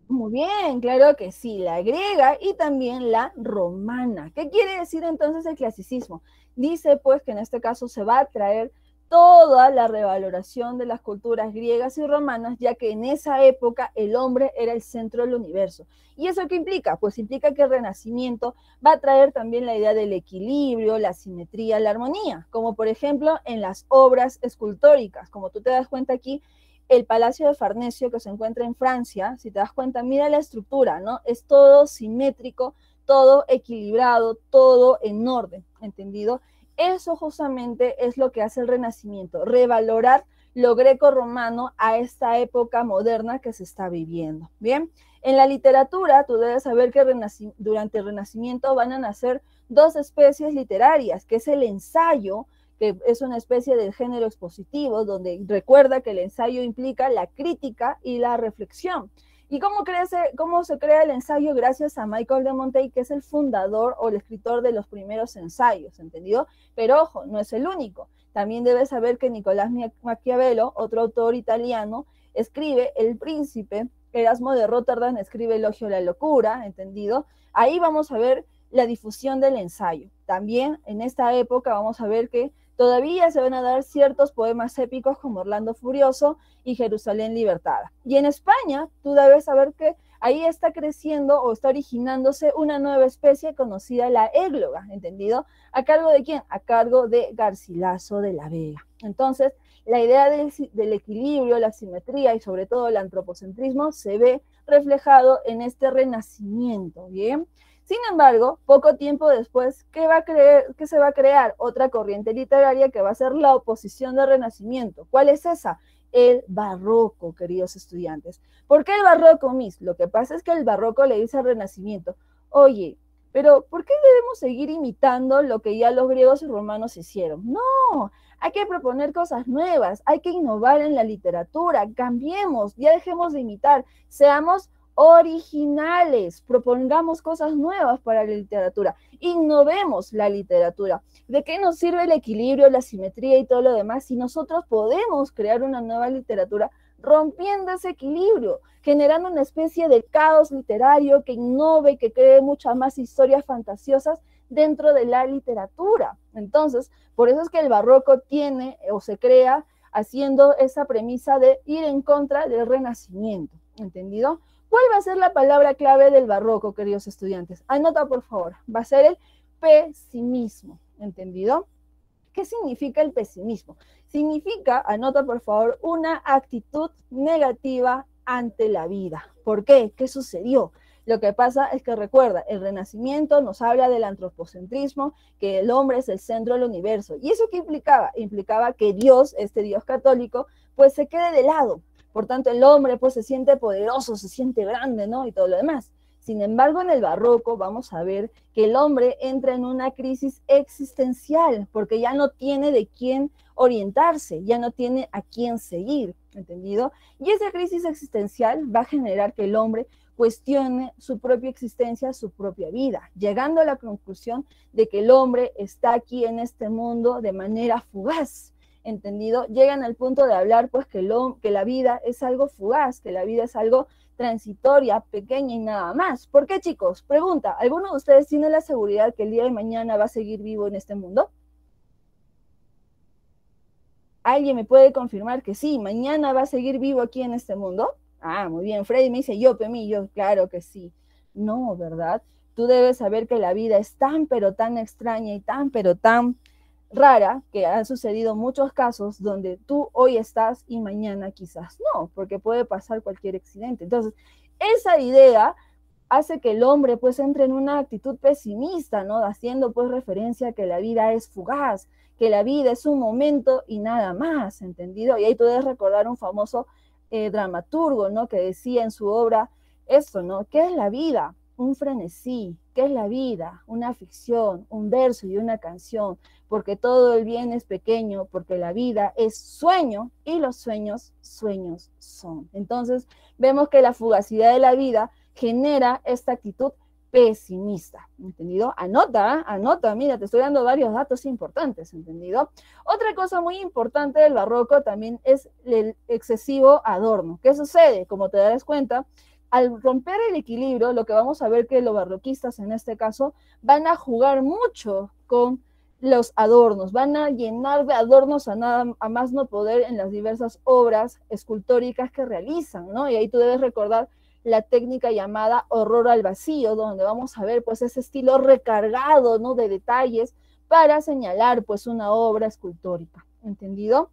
[SPEAKER 1] Muy bien, claro que sí, la griega y también la romana. ¿Qué quiere decir entonces el clasicismo? Dice pues que en este caso se va a traer toda la revaloración de las culturas griegas y romanas, ya que en esa época el hombre era el centro del universo. ¿Y eso qué implica? Pues implica que el Renacimiento va a traer también la idea del equilibrio, la simetría, la armonía, como por ejemplo en las obras escultóricas. Como tú te das cuenta aquí, el Palacio de Farnesio, que se encuentra en Francia, si te das cuenta, mira la estructura, ¿no? Es todo simétrico, todo equilibrado, todo en orden, ¿entendido? Eso justamente es lo que hace el Renacimiento, revalorar lo greco-romano a esta época moderna que se está viviendo, ¿bien? En la literatura, tú debes saber que durante el Renacimiento van a nacer dos especies literarias, que es el ensayo, que es una especie de género expositivo, donde recuerda que el ensayo implica la crítica y la reflexión. ¿Y cómo se crea el ensayo? Gracias a Michael de Montaigne, que es el fundador o el escritor de los primeros ensayos, ¿entendido? Pero ojo, no es el único. También debes saber que Nicolás Maquiavelo, otro autor italiano, escribe El Príncipe. Erasmo de Rotterdam escribe Elogio a la locura, ¿entendido? Ahí vamos a ver la difusión del ensayo. También en esta época vamos a ver que todavía se van a dar ciertos poemas épicos como Orlando Furioso y Jerusalén Libertada. Y en España, tú debes saber que ahí está creciendo o está originándose una nueva especie conocida, la égloga, ¿entendido? ¿A cargo de quién? A cargo de Garcilaso de la Vega. Entonces, la idea del equilibrio, la simetría y sobre todo el antropocentrismo se ve reflejado en este renacimiento, ¿bien? Sin embargo, poco tiempo después, ¿qué se va a crear? Otra corriente literaria que va a ser la oposición del Renacimiento. ¿Cuál es esa? El barroco, queridos estudiantes. ¿Por qué el barroco, Miss? Lo que pasa es que el barroco le dice al Renacimiento, oye, Pero ¿por qué debemos seguir imitando lo que ya los griegos y romanos hicieron? No, hay que proponer cosas nuevas, hay que innovar en la literatura, cambiemos, ya dejemos de imitar, seamos originales, propongamos cosas nuevas para la literatura, innovemos la literatura. ¿De qué nos sirve el equilibrio, la simetría y todo lo demás si nosotros podemos crear una nueva literatura rompiendo ese equilibrio, generando una especie de caos literario que innove, que cree muchas más historias fantasiosas dentro de la literatura? Entonces, por eso es que el barroco tiene o se crea haciendo esa premisa de ir en contra del Renacimiento, ¿entendido? ¿Cuál va a ser la palabra clave del barroco, queridos estudiantes? Anota, por favor. Va a ser el pesimismo, ¿entendido? ¿Qué significa el pesimismo? Significa, anota por favor, una actitud negativa ante la vida. ¿Por qué? ¿Qué sucedió? Lo que pasa es que recuerda, el Renacimiento nos habla del antropocentrismo, que el hombre es el centro del universo. ¿Y eso qué implicaba? Implicaba que Dios, este Dios católico, pues se quede de lado. Por tanto, el hombre pues se siente poderoso, se siente grande, ¿no? Y todo lo demás. Sin embargo, en el barroco vamos a ver que el hombre entra en una crisis existencial, porque ya no tiene de quién orientarse, ya no tiene a quién seguir, ¿entendido? Y esa crisis existencial va a generar que el hombre cuestione su propia existencia, su propia vida, llegando a la conclusión de que el hombre está aquí en este mundo de manera fugaz, ¿entendido? Llegan al punto de hablar pues que la vida es algo fugaz, que la vida es algo transitoria, pequeña y nada más. ¿Por qué, chicos? Pregunta, ¿alguno de ustedes tiene la seguridad que el día de mañana va a seguir vivo en este mundo? ¿Alguien me puede confirmar que sí, mañana va a seguir vivo aquí en este mundo? Ah, muy bien. Freddy me dice, yo, Pemi, yo, claro que sí. No, ¿verdad? Tú debes saber que la vida es tan, pero tan extraña y tan, pero tan rara, que han sucedido muchos casos donde tú hoy estás y mañana quizás no, porque puede pasar cualquier accidente. Entonces, esa idea hace que el hombre pues entre en una actitud pesimista, ¿no? Haciendo pues referencia a que la vida es fugaz, que la vida es un momento y nada más, ¿entendido? Y ahí tú debes recordar un famoso dramaturgo, ¿no? Que decía en su obra esto, ¿no? ¿Qué es la vida? Un frenesí. ¿Qué es la vida? Una ficción, un verso y una canción, porque todo el bien es pequeño, porque la vida es sueño y los sueños, sueños son. Entonces, vemos que la fugacidad de la vida genera esta actitud pesimista, ¿entendido? Anota, anota, mira, te estoy dando varios datos importantes, ¿entendido? Otra cosa muy importante del barroco también es el excesivo adorno. ¿Qué sucede? Como te das cuenta, al romper el equilibrio, lo que vamos a ver que los barroquistas en este caso van a jugar mucho con los adornos, van a llenar de adornos a más no poder en las diversas obras escultóricas que realizan, ¿no? Y ahí tú debes recordar la técnica llamada horror al vacío, donde vamos a ver pues ese estilo recargado, ¿no? De detalles para señalar pues una obra escultórica, ¿entendido?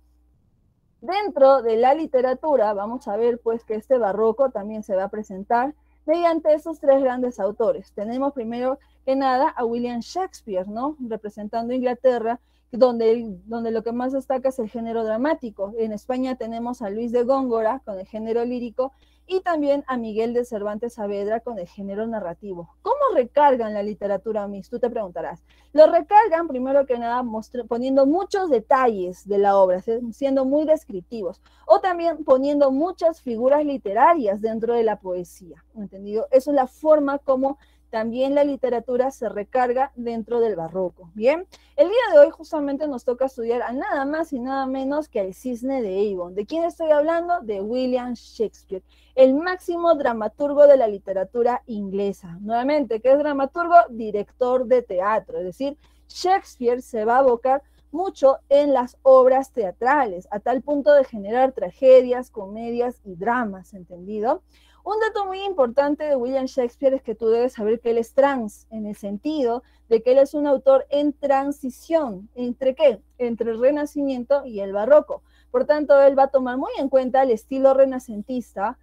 [SPEAKER 1] Dentro de la literatura vamos a ver pues que este barroco también se va a presentar mediante esos tres grandes autores. Tenemos primero que nada a William Shakespeare, ¿no? Representando Inglaterra, donde lo que más destaca es el género dramático. En España tenemos a Luis de Góngora con el género lírico y también a Miguel de Cervantes Saavedra con el género narrativo. ¿Cómo recargan la literatura, Miss? Tú te preguntarás. Lo recargan primero que nada poniendo muchos detalles de la obra, siendo muy descriptivos, o también poniendo muchas figuras literarias dentro de la poesía, ¿entendido? Eso es la forma como también la literatura se recarga dentro del barroco. Bien, el día de hoy justamente nos toca estudiar a nada más y nada menos que al Cisne de Avon. ¿De quién estoy hablando? De William Shakespeare, el máximo dramaturgo de la literatura inglesa. Nuevamente, ¿qué es dramaturgo? Director de teatro, es decir, Shakespeare se va a abocar mucho en las obras teatrales, a tal punto de generar tragedias, comedias y dramas, ¿entendido? Un dato muy importante de William Shakespeare es que tú debes saber que él es trans, en el sentido de que él es un autor en transición. ¿Entre qué? Entre el Renacimiento y el Barroco. Por tanto, él va a tomar muy en cuenta el estilo renacentista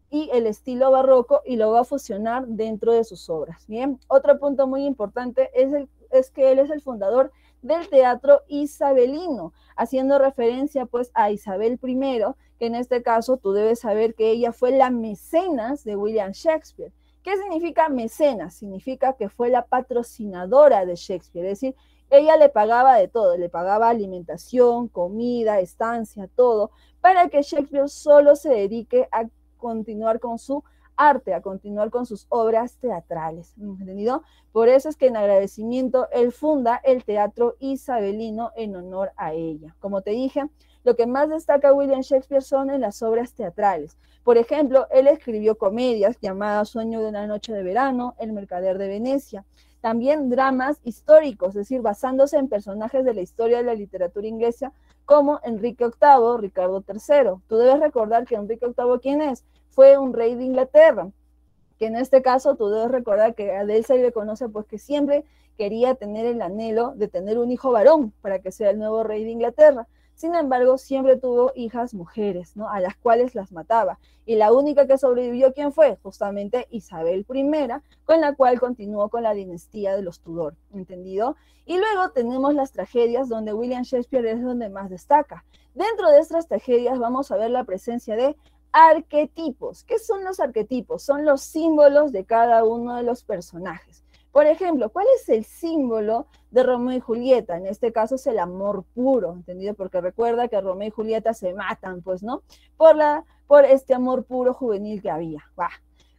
[SPEAKER 1] y el estilo barroco y lo va a fusionar dentro de sus obras. Bien, otro punto muy importante es que él es el fundador del teatro isabelino, haciendo referencia pues a Isabel I, que en este caso tú debes saber que ella fue la mecenas de William Shakespeare. ¿Qué ¿Qué significa mecenas? Significa que fue la patrocinadora de Shakespeare, es decir, ella le pagaba de todo, le pagaba alimentación, comida, estancia, todo, para que Shakespeare solo se dedique a continuar con su arte, a continuar con sus obras teatrales, ¿entendido? Por eso es que en agradecimiento él funda el Teatro Isabelino en honor a ella. Como te dije, lo que más destaca William Shakespeare son en las obras teatrales. Por ejemplo, él escribió comedias llamadas Sueño de una noche de verano, El mercader de Venecia, también dramas históricos, es decir, basándose en personajes de la historia de la literatura inglesa como Enrique VIII, Ricardo III. Tú debes recordar que Enrique VIII, ¿quién es? Fue un rey de Inglaterra, que en este caso tú debes recordar que a él se le conoce pues que siempre quería tener el anhelo de tener un hijo varón para que sea el nuevo rey de Inglaterra. Sin embargo, siempre tuvo hijas mujeres, ¿no? A las cuales las mataba. Y la única que sobrevivió, ¿quién fue? Justamente Isabel I, con la cual continuó con la dinastía de los Tudor, ¿entendido? Y luego tenemos las tragedias donde William Shakespeare es donde más destaca. Dentro de estas tragedias vamos a ver la presencia de arquetipos. ¿Qué son los arquetipos? Son los símbolos de cada uno de los personajes. Por ejemplo, ¿cuál es el símbolo de Romeo y Julieta? En este caso es el amor puro, ¿entendido? Porque recuerda que Romeo y Julieta se matan, pues, ¿no? Por este amor puro juvenil que había. ¡Bah!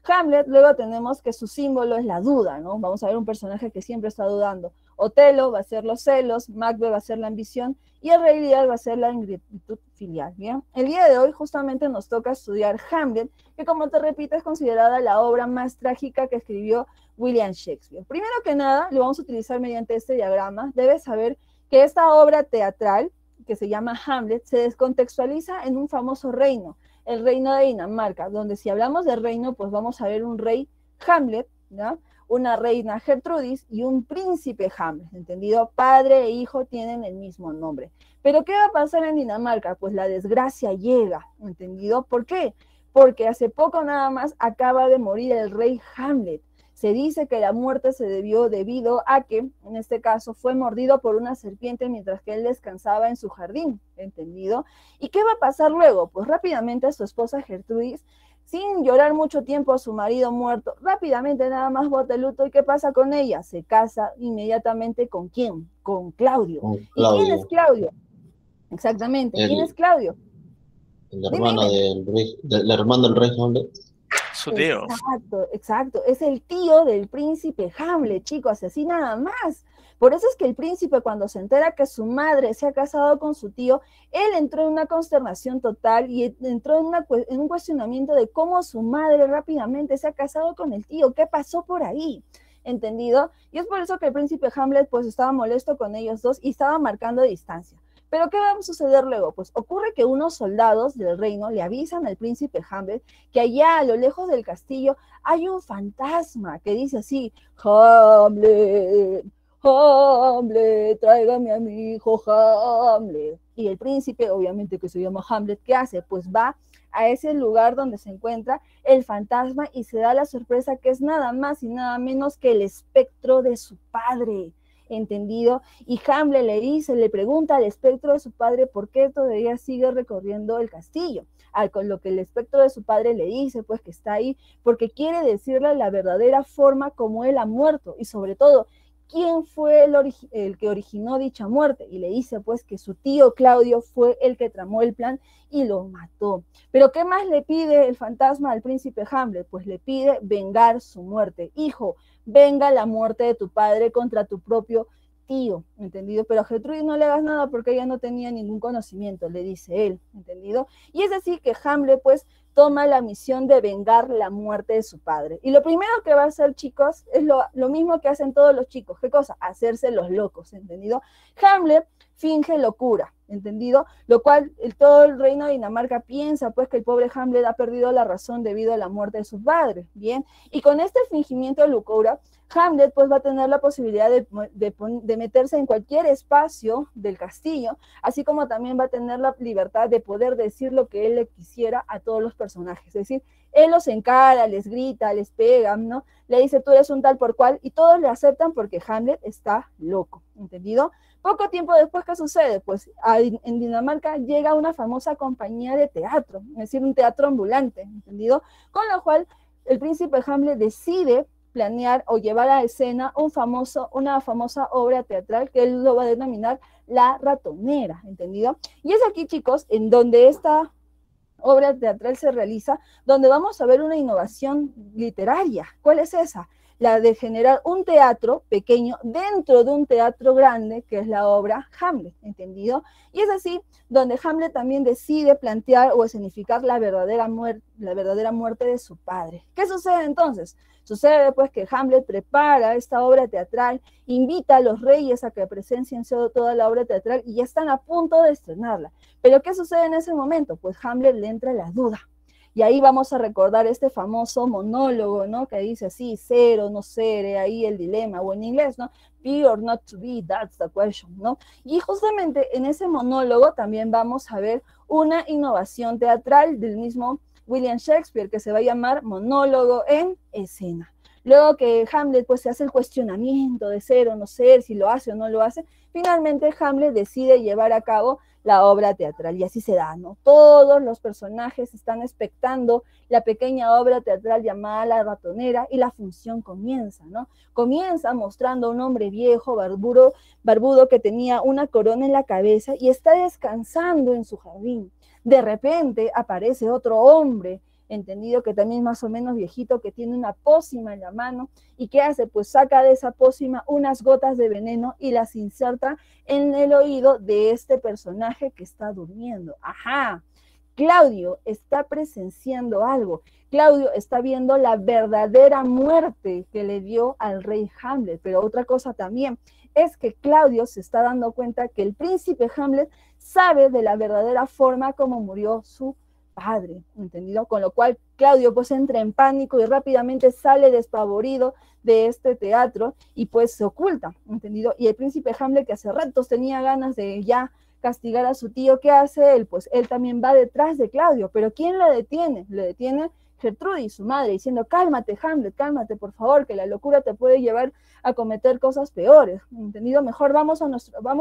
[SPEAKER 1] Hamlet, luego tenemos que su símbolo es la duda, ¿no? Vamos a ver un personaje que siempre está dudando. Otelo va a ser los celos, Macbeth va a ser la ambición y el rey Lear va a ser la ingratitud filial, ¿bien? El día de hoy justamente nos toca estudiar Hamlet, que como te repito es considerada la obra más trágica que escribió William Shakespeare. Primero que nada, lo vamos a utilizar mediante este diagrama. Debes saber que esta obra teatral, que se llama Hamlet, se descontextualiza en un famoso reino, el reino de Dinamarca, donde si hablamos de reino, pues vamos a ver un rey Hamlet, ¿no? Una reina Gertrudis y un príncipe Hamlet, ¿entendido? Padre e hijo tienen el mismo nombre. Pero ¿qué va a pasar en Dinamarca? Pues la desgracia llega, ¿entendido? ¿Por qué? Porque hace poco nada más acaba de morir el rey Hamlet. Se dice que la muerte se debió debido a que, en este caso, fue mordido por una serpiente mientras que él descansaba en su jardín, ¿entendido? ¿Y qué va a pasar luego? Pues rápidamente su esposa Gertrudis, sin llorar mucho tiempo a su marido muerto, rápidamente nada más bota el luto. ¿Y qué pasa con ella? Se casa inmediatamente ¿con quién? Con Claudio.
[SPEAKER 2] Con
[SPEAKER 1] ¿Y quién es
[SPEAKER 2] Claudio,
[SPEAKER 1] Claudio? Exactamente, ¿quién es
[SPEAKER 2] el,
[SPEAKER 1] Claudio?
[SPEAKER 2] el
[SPEAKER 1] Dime,
[SPEAKER 2] hermano
[SPEAKER 1] dime.
[SPEAKER 2] del hermano del rey Hamlet.
[SPEAKER 4] Su tío.
[SPEAKER 1] Exacto, exacto. Es el tío del príncipe Hamlet, chicos, así nada más. Por eso es que el príncipe, cuando se entera que su madre se ha casado con su tío, él entró en una consternación total y entró en un cuestionamiento de cómo su madre rápidamente se ha casado con el tío. ¿Qué pasó por ahí? ¿Entendido? Y es por eso que el príncipe Hamlet pues estaba molesto con ellos dos y estaba marcando distancia. Pero ¿qué va a suceder luego? Pues ocurre que unos soldados del reino le avisan al príncipe Hamlet que allá a lo lejos del castillo hay un fantasma que dice así: Hamlet, Hamlet, tráigame a mi hijo Hamlet. Y el príncipe, obviamente que se llama Hamlet, ¿qué hace? Pues va a ese lugar donde se encuentra el fantasma y se da la sorpresa que es nada más y nada menos que el espectro de su padre, ¿entendido? Y Hamlet le pregunta al espectro de su padre por qué todavía sigue recorriendo el castillo. Con lo que el espectro de su padre le dice, pues que está ahí porque quiere decirle la verdadera forma como él ha muerto y sobre todo, ¿quién fue el que originó dicha muerte? Y le dice pues que su tío Claudio fue el que tramó el plan y lo mató. Pero ¿qué más le pide el fantasma al príncipe Hamlet? Pues le pide vengar su muerte. Hijo, venga la muerte de tu padre contra tu propio tío, ¿entendido? Pero a Gertrudis no le hagas nada porque ella no tenía ningún conocimiento, le dice él, ¿entendido? Y es así que Hamlet pues toma la misión de vengar la muerte de su padre. Y lo primero que va a hacer, chicos, es lo mismo que hacen todos los chicos. ¿Qué cosa? Hacerse los locos, ¿entendido? Hamlet finge locura, ¿entendido? Lo cual todo el reino de Dinamarca piensa pues que el pobre Hamlet ha perdido la razón debido a la muerte de su padre, ¿bien? Y con este fingimiento de locura, Hamlet pues va a tener la posibilidad de meterse en cualquier espacio del castillo, así como también va a tener la libertad de poder decir lo que él le quisiera a todos los personajes. Es decir, él los encara, les grita, les pega, ¿no? Le dice, tú eres un tal por cual, y todos le aceptan porque Hamlet está loco, ¿entendido? Poco tiempo después, ¿qué sucede? Pues en Dinamarca llega una famosa compañía de teatro, es decir, un teatro ambulante, ¿entendido? Con lo cual el príncipe Hamlet decide planear o llevar a escena una famosa obra teatral que él lo va a denominar La Ratonera, ¿entendido? Y es aquí, chicos, en donde esta obra teatral se realiza, donde vamos a ver una innovación literaria. ¿Cuál es esa? La de generar un teatro pequeño dentro de un teatro grande, que es la obra Hamlet, ¿entendido? Y es así donde Hamlet también decide plantear o escenificar la verdadera muerte de su padre. ¿Qué sucede entonces? Sucede pues que Hamlet prepara esta obra teatral, invita a los reyes a que presencien toda la obra teatral y ya están a punto de estrenarla. Pero ¿qué sucede en ese momento? Pues Hamlet le entra la duda. Y ahí vamos a recordar este famoso monólogo, ¿no? Que dice así, ser o no ser, ahí el dilema, o en inglés, ¿no? Be or not to be, that's the question, ¿no? Y justamente en ese monólogo también vamos a ver una innovación teatral del mismo William Shakespeare, que se va a llamar monólogo en escena. Luego que Hamlet pues se hace el cuestionamiento de ser o no ser, si lo hace o no lo hace, finalmente Hamlet decide llevar a cabo la obra teatral, y así se da, ¿no? Todos los personajes están expectando la pequeña obra teatral llamada La Ratonera, y la función comienza, ¿no? Comienza mostrando a un hombre viejo, barbudo, que tenía una corona en la cabeza y está descansando en su jardín. De repente aparece otro hombre, entendido, que también es más o menos viejito, que tiene una pócima en la mano, y ¿qué hace? Pues saca de esa pócima unas gotas de veneno y las inserta en el oído de este personaje que está durmiendo. ¡Ajá! Claudio está presenciando algo. Claudio está viendo la verdadera muerte que le dio al rey Hamlet. Pero otra cosa también es que Claudio se está dando cuenta que el príncipe Hamlet sabe de la verdadera forma como murió su padre, ¿entendido? Con lo cual Claudio pues entra en pánico y rápidamente sale despavorido de este teatro y pues se oculta, ¿entendido? Y el príncipe Hamlet, que hace ratos tenía ganas de ya castigar a su tío, ¿qué hace él? Pues él también va detrás de Claudio, pero ¿quién le detiene? Le detiene Gertrudis, su madre, diciendo, cálmate Hamlet, cálmate por favor, que la locura te puede llevar a cometer cosas peores, ¿entendido? Mejor vamos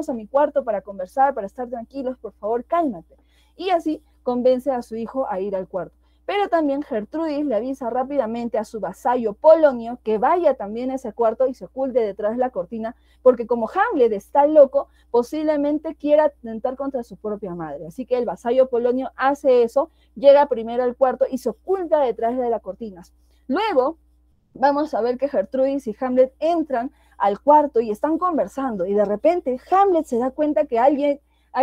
[SPEAKER 1] a mi cuarto para conversar, para estar tranquilos, por favor, cálmate. Y así convence a su hijo a ir al cuarto. Pero también Gertrudis le avisa rápidamente a su vasallo Polonio que vaya también a ese cuarto y se oculte detrás de la cortina, porque como Hamlet está loco, posiblemente quiera atentar contra su propia madre. Así que el vasallo Polonio hace eso, llega primero al cuarto y se oculta detrás de las cortinas. Luego vamos a ver que Gertrudis y Hamlet entran al cuarto y están conversando, y de repente Hamlet se da cuenta que hay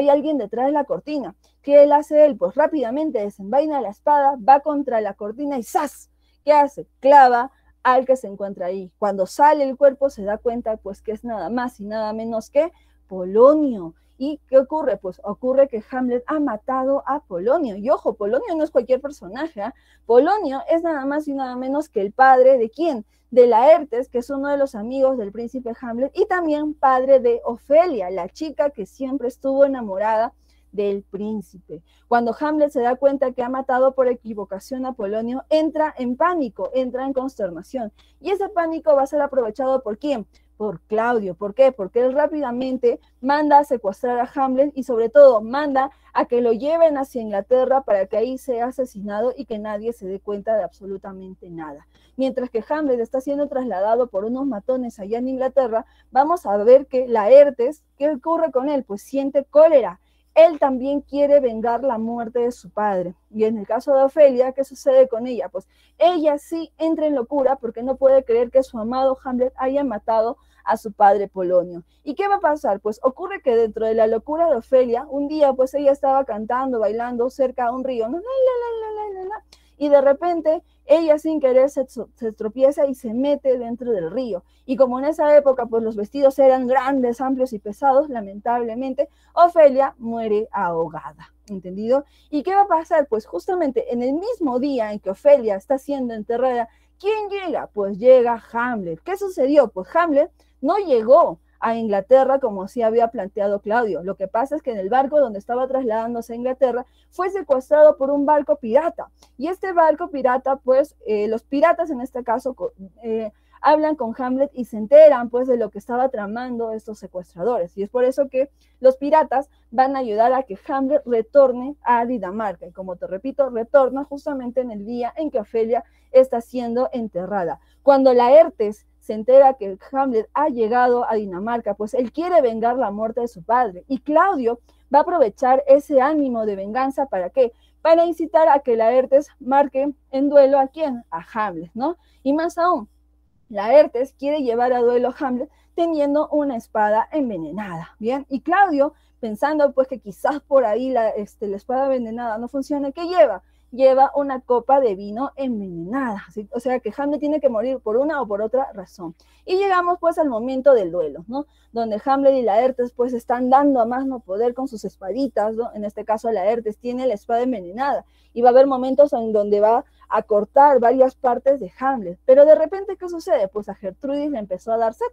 [SPEAKER 1] alguien detrás de la cortina. ¿Qué él hace él? Pues rápidamente desenvaina la espada, va contra la cortina y ¡zas! ¿Qué hace? Clava al que se encuentra ahí. Cuando sale el cuerpo se da cuenta pues que es nada más y nada menos que Polonio. ¿Y qué ocurre? Pues ocurre que Hamlet ha matado a Polonio. Y ojo, Polonio no es cualquier personaje, ¿eh? Polonio es nada más y nada menos que el padre ¿de quién? De Laertes, que es uno de los amigos del príncipe Hamlet, y también padre de Ofelia, la chica que siempre estuvo enamorada del príncipe. Cuando Hamlet se da cuenta que ha matado por equivocación a Polonio, entra en pánico, entra en consternación. Y ese pánico va a ser aprovechado ¿por quién? Por Claudio. ¿Por qué? Porque él rápidamente manda a secuestrar a Hamlet y sobre todo manda a que lo lleven hacia Inglaterra para que ahí sea asesinado y que nadie se dé cuenta de absolutamente nada. Mientras que Hamlet está siendo trasladado por unos matones allá en Inglaterra, vamos a ver que Laertes, ¿qué ocurre con él? Pues siente cólera. Él también quiere vengar la muerte de su padre. Y en el caso de Ofelia, ¿qué sucede con ella? Pues ella sí entra en locura porque no puede creer que su amado Hamlet haya matado a su padre Polonio. ¿Y qué va a pasar? Pues ocurre que dentro de la locura de Ofelia, un día pues ella estaba cantando, bailando cerca de un río, ¿no? Y de repente ella sin querer se tropieza y se mete dentro del río. Y como en esa época pues los vestidos eran grandes, amplios y pesados, lamentablemente Ofelia muere ahogada, ¿entendido? ¿Y qué va a pasar? Pues justamente en el mismo día en que Ofelia está siendo enterrada, ¿quién llega? Pues llega Hamlet. ¿Qué sucedió? Pues Hamlet no llegó a Inglaterra como así había planteado Claudio. Lo que pasa es que en el barco donde estaba trasladándose a Inglaterra fue secuestrado por un barco pirata. Y este barco pirata, pues los piratas en este caso hablan con Hamlet y se enteran pues de lo que estaba tramando estos secuestradores. Y es por eso que los piratas van a ayudar a que Hamlet retorne a Dinamarca. Y como te repito, retorna justamente en el día en que Ofelia está siendo enterrada. Cuando Laertes se entera que Hamlet ha llegado a Dinamarca, pues él quiere vengar la muerte de su padre. Y Claudio va a aprovechar ese ánimo de venganza, ¿para qué? Para incitar a que Laertes marque en duelo ¿a quién? A Hamlet, ¿no? Y más aún, Laertes quiere llevar a duelo a Hamlet teniendo una espada envenenada, ¿bien? Y Claudio, pensando pues que quizás por ahí la espada envenenada no funcione, ¿qué lleva? Lleva una copa de vino envenenada, ¿sí? O sea que Hamlet tiene que morir por una o por otra razón. Y llegamos pues al momento del duelo, ¿no? Donde Hamlet y Laertes pues están dando a más no poder con sus espaditas, ¿no? En este caso Laertes tiene la espada envenenada y va a haber momentos en donde va a cortar varias partes de Hamlet. Pero de repente, ¿qué sucede? Pues a Gertrudis le empezó a dar sed.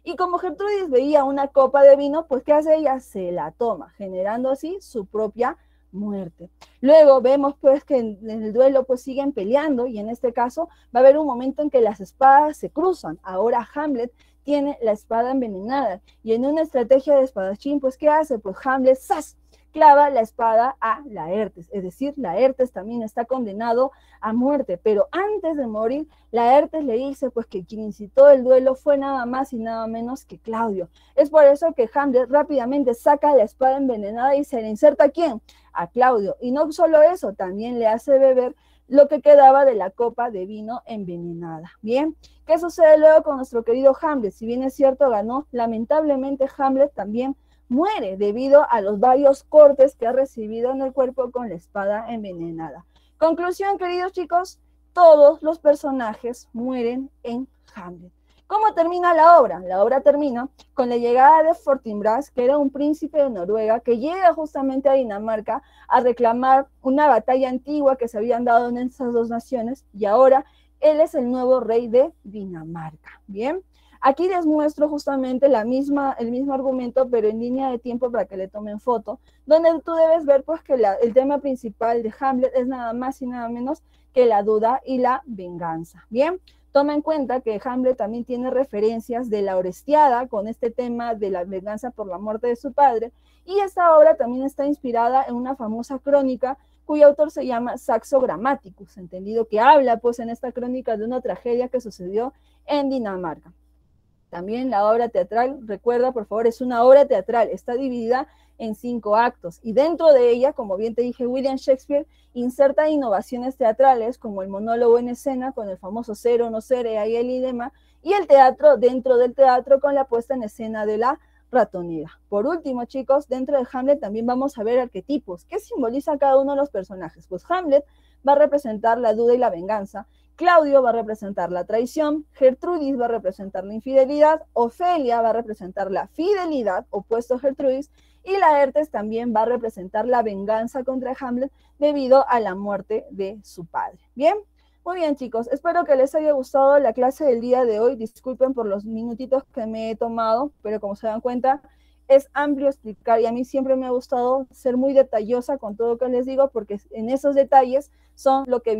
[SPEAKER 1] Y como Gertrudis veía una copa de vino, pues ¿qué hace ella? Se la toma, generando así su propia muerte. Luego vemos pues que en el duelo pues siguen peleando y en este caso va a haber un momento en que las espadas se cruzan. Ahora Hamlet tiene la espada envenenada y en una estrategia de espadachín pues ¿qué hace? Pues Hamlet ¡zas!, clava la espada a Laertes, es decir, Laertes también está condenado a muerte, pero antes de morir, Laertes le dice pues que quien incitó el duelo fue nada más y nada menos que Claudio. Es por eso que Hamlet rápidamente saca la espada envenenada y se le inserta ¿a quién? A Claudio. Y no solo eso, también le hace beber lo que quedaba de la copa de vino envenenada. Bien, ¿qué sucede luego con nuestro querido Hamlet? Si bien es cierto, ganó, lamentablemente Hamlet también muere debido a los varios cortes que ha recibido en el cuerpo con la espada envenenada. Conclusión, queridos chicos, todos los personajes mueren en Hamlet. ¿Cómo termina la obra? La obra termina con la llegada de Fortinbras, que era un príncipe de Noruega, que llega justamente a Dinamarca a reclamar una batalla antigua que se habían dado en esas dos naciones, y ahora él es el nuevo rey de Dinamarca. Bien. Aquí les muestro justamente el mismo argumento, pero en línea de tiempo para que le tomen foto, donde tú debes ver pues que el tema principal de Hamlet es nada más y nada menos que la duda y la venganza. Bien, toma en cuenta que Hamlet también tiene referencias de la Orestiada con este tema de la venganza por la muerte de su padre, y esta obra también está inspirada en una famosa crónica cuyo autor se llama Saxo Grammaticus, entendido que habla pues en esta crónica de una tragedia que sucedió en Dinamarca. También la obra teatral, recuerda por favor, es una obra teatral, está dividida en 5 actos y dentro de ella, como bien te dije, William Shakespeare inserta innovaciones teatrales como el monólogo en escena con el famoso ser o no ser, ahí el idema, y el teatro dentro del teatro con la puesta en escena de la ratonera. Por último, chicos, dentro de Hamlet también vamos a ver arquetipos. ¿Qué simboliza cada uno de los personajes? Pues Hamlet va a representar la duda y la venganza, Claudio va a representar la traición, Gertrudis va a representar la infidelidad, Ofelia va a representar la fidelidad, opuesto a Gertrudis, y Laertes también va a representar la venganza contra Hamlet debido a la muerte de su padre. ¿Bien? Muy bien, chicos, espero que les haya gustado la clase del día de hoy. Disculpen por los minutitos que me he tomado, pero como se dan cuenta, es amplio explicar y a mí siempre me ha gustado ser muy detallosa con todo lo que les digo porque en esos detalles son lo que